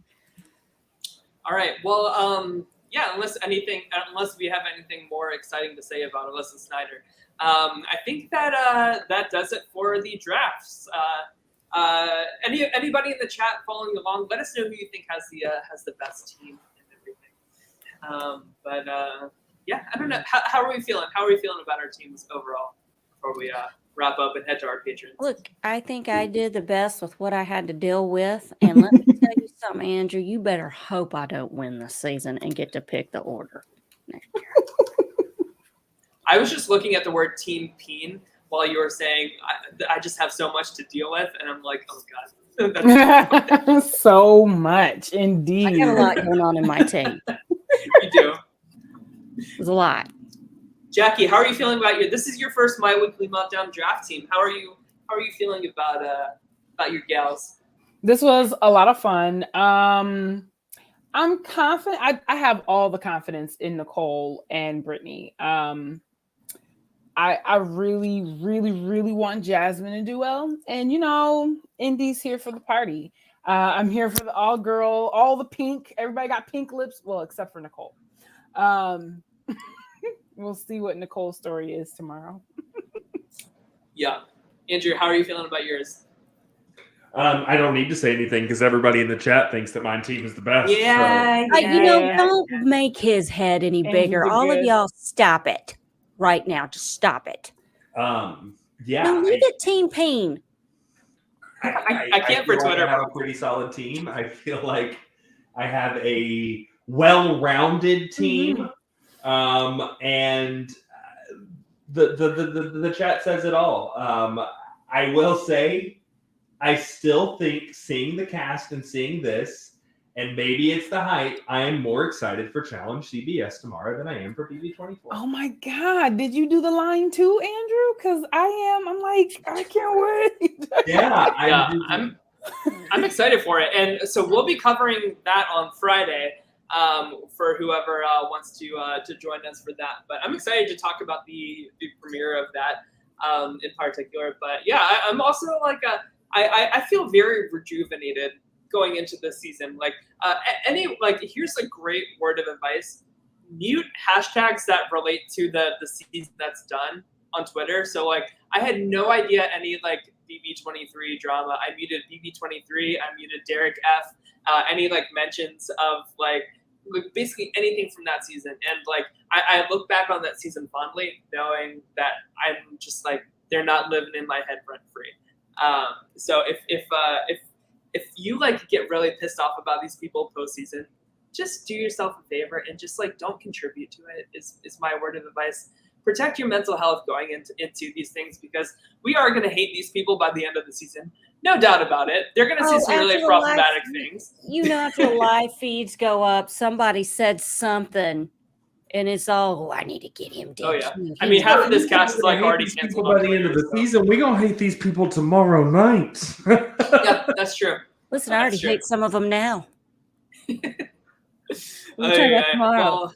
All right. Well, yeah, unless we have anything more exciting to say about Alyssa Snyder, I think that that does it for the drafts. Anybody in the chat following along, let us know who you think has the best team and everything. Yeah, I don't know. How are we feeling? How are we feeling about our teams overall before we wrap up and head to our patrons? Look, I think I did the best with what I had to deal with. And let me tell you something, Andrew. You better hope I don't win this season and get to pick the order next year. I was just looking at the word team peen while you were saying I just have so much to deal with, and I'm like, oh God. That's So much, I indeed. got a lot going on in my team. you do. There's a lot. Jackie, how are you feeling about this is your first My Weekly Meltdown draft team. How are you feeling about your gals? This was a lot of fun. I'm confident. I have all the confidence in Nicole and Brittany. I really, really, really want Jasmine to do well. And, Indy's here for the party. I'm here for the all-girl, all the pink. Everybody got pink lips. Well, except for Nicole. We'll see what Nicole's story is tomorrow. Yeah. Andrew, how are you feeling about yours? I don't need to say anything because everybody in the chat thinks that my team is the best. Yeah. Don't make his head any And bigger. he's a All of good- y'all stop it right now. Just stop it. Yeah. No, leave it Team Peen. I can't for feel like Twitter. I have a pretty solid team. I feel like I have a well-rounded team, and the chat says it all. I will say, I still think seeing the cast and seeing this, and maybe it's the hype, I am more excited for Challenge CBS tomorrow than I am for BB24. Oh my God. Did you do the line too, Andrew? Because I'm like, I can't wait. Yeah, I'm excited for it, and so we'll be covering that on Friday for whoever wants to join us for that. But I'm excited to talk about the premiere of that in particular. But yeah, I'm also like I feel very rejuvenated going into this season. Like here's a great word of advice: mute hashtags that relate to the season that's done on Twitter. So like I had no idea any like BB23 drama. I muted BB23. I muted Derek F. Any like mentions of like basically anything from that season. And like I look back on that season fondly, knowing that I'm just like they're not living in my head rent free. So if you like get really pissed off about these people postseason, just do yourself a favor and just like don't contribute to it. Is my word of advice. Protect your mental health going into these things, because we are going to hate these people by the end of the season. No doubt about it. They're going to see some really problematic things. You know, after the live feeds go up, somebody said something, and it's all, oh, I need to get him dead. Oh, yeah. I mean, half of this cast is like already canceled by the end of the season. We're going to hate these people tomorrow night. Yeah, that's true. Listen, I already hate some of them now. Well,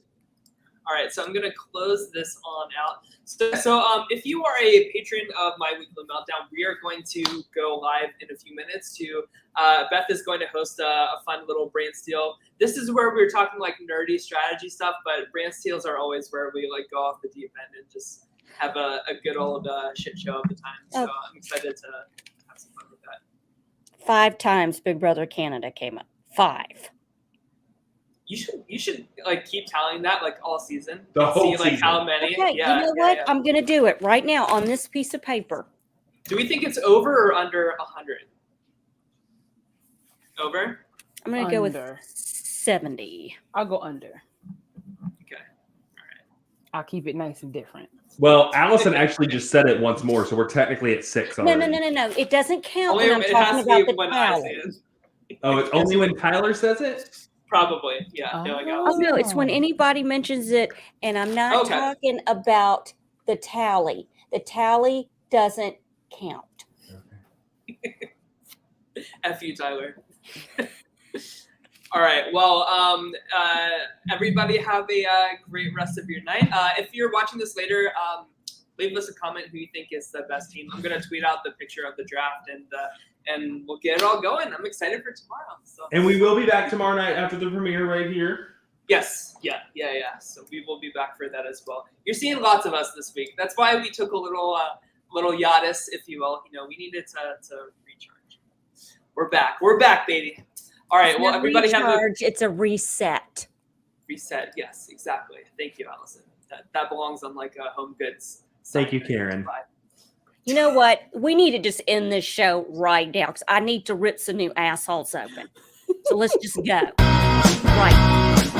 all right, so I'm going to close this on out. So if you are a patron of My Weekly Meltdown, we are going to go live in a few minutes to Beth is going to host a fun little brain steal. This is where we're talking like nerdy strategy stuff, but brain steals are always where we like go off the deep end and just have a good old shit show of the time. So I'm excited to have some fun with that. 5 times Big Brother Canada came up. 5. You should like keep tallying that like all season. The whole see like season. how many. Okay, Yeah, you know what? Yeah. I'm going to do it right now on this piece of paper. Do we think it's over or under 100? Over? I'm going to go with 70. I'll go under. Okay. All right. I'll keep it nice and different. Well, Allison actually just said it once more, so we're technically at 6 already. No. It doesn't count Only when I'm it talking has to about be the when I say tally. it. Oh, it's only when Tyler says it? Probably. Yeah. There we go. Oh, no, it's when anybody mentions it, and I'm not talking about the tally. The tally doesn't count. F you, Tyler. All right. Well, everybody have a great rest of your night. If you're watching this later, leave us a comment who you think is the best team. I'm going to tweet out the picture of the draft, and we'll get it all going. I'm excited for tomorrow. So. And we will be back tomorrow night after the premiere right here. Yes. Yeah. So we will be back for that as well. You're seeing lots of us this week. That's why we took a little hiatus, if you will. You know, we needed to recharge. We're back, baby. All right. Well, everybody It's a reset. Reset. Yes, exactly. Thank you, Allison. That belongs on like a home goods. Thank you, Karen. Bye. You know what? We need to just end this show right now because I need to rip some new assholes open. So let's just go. Right.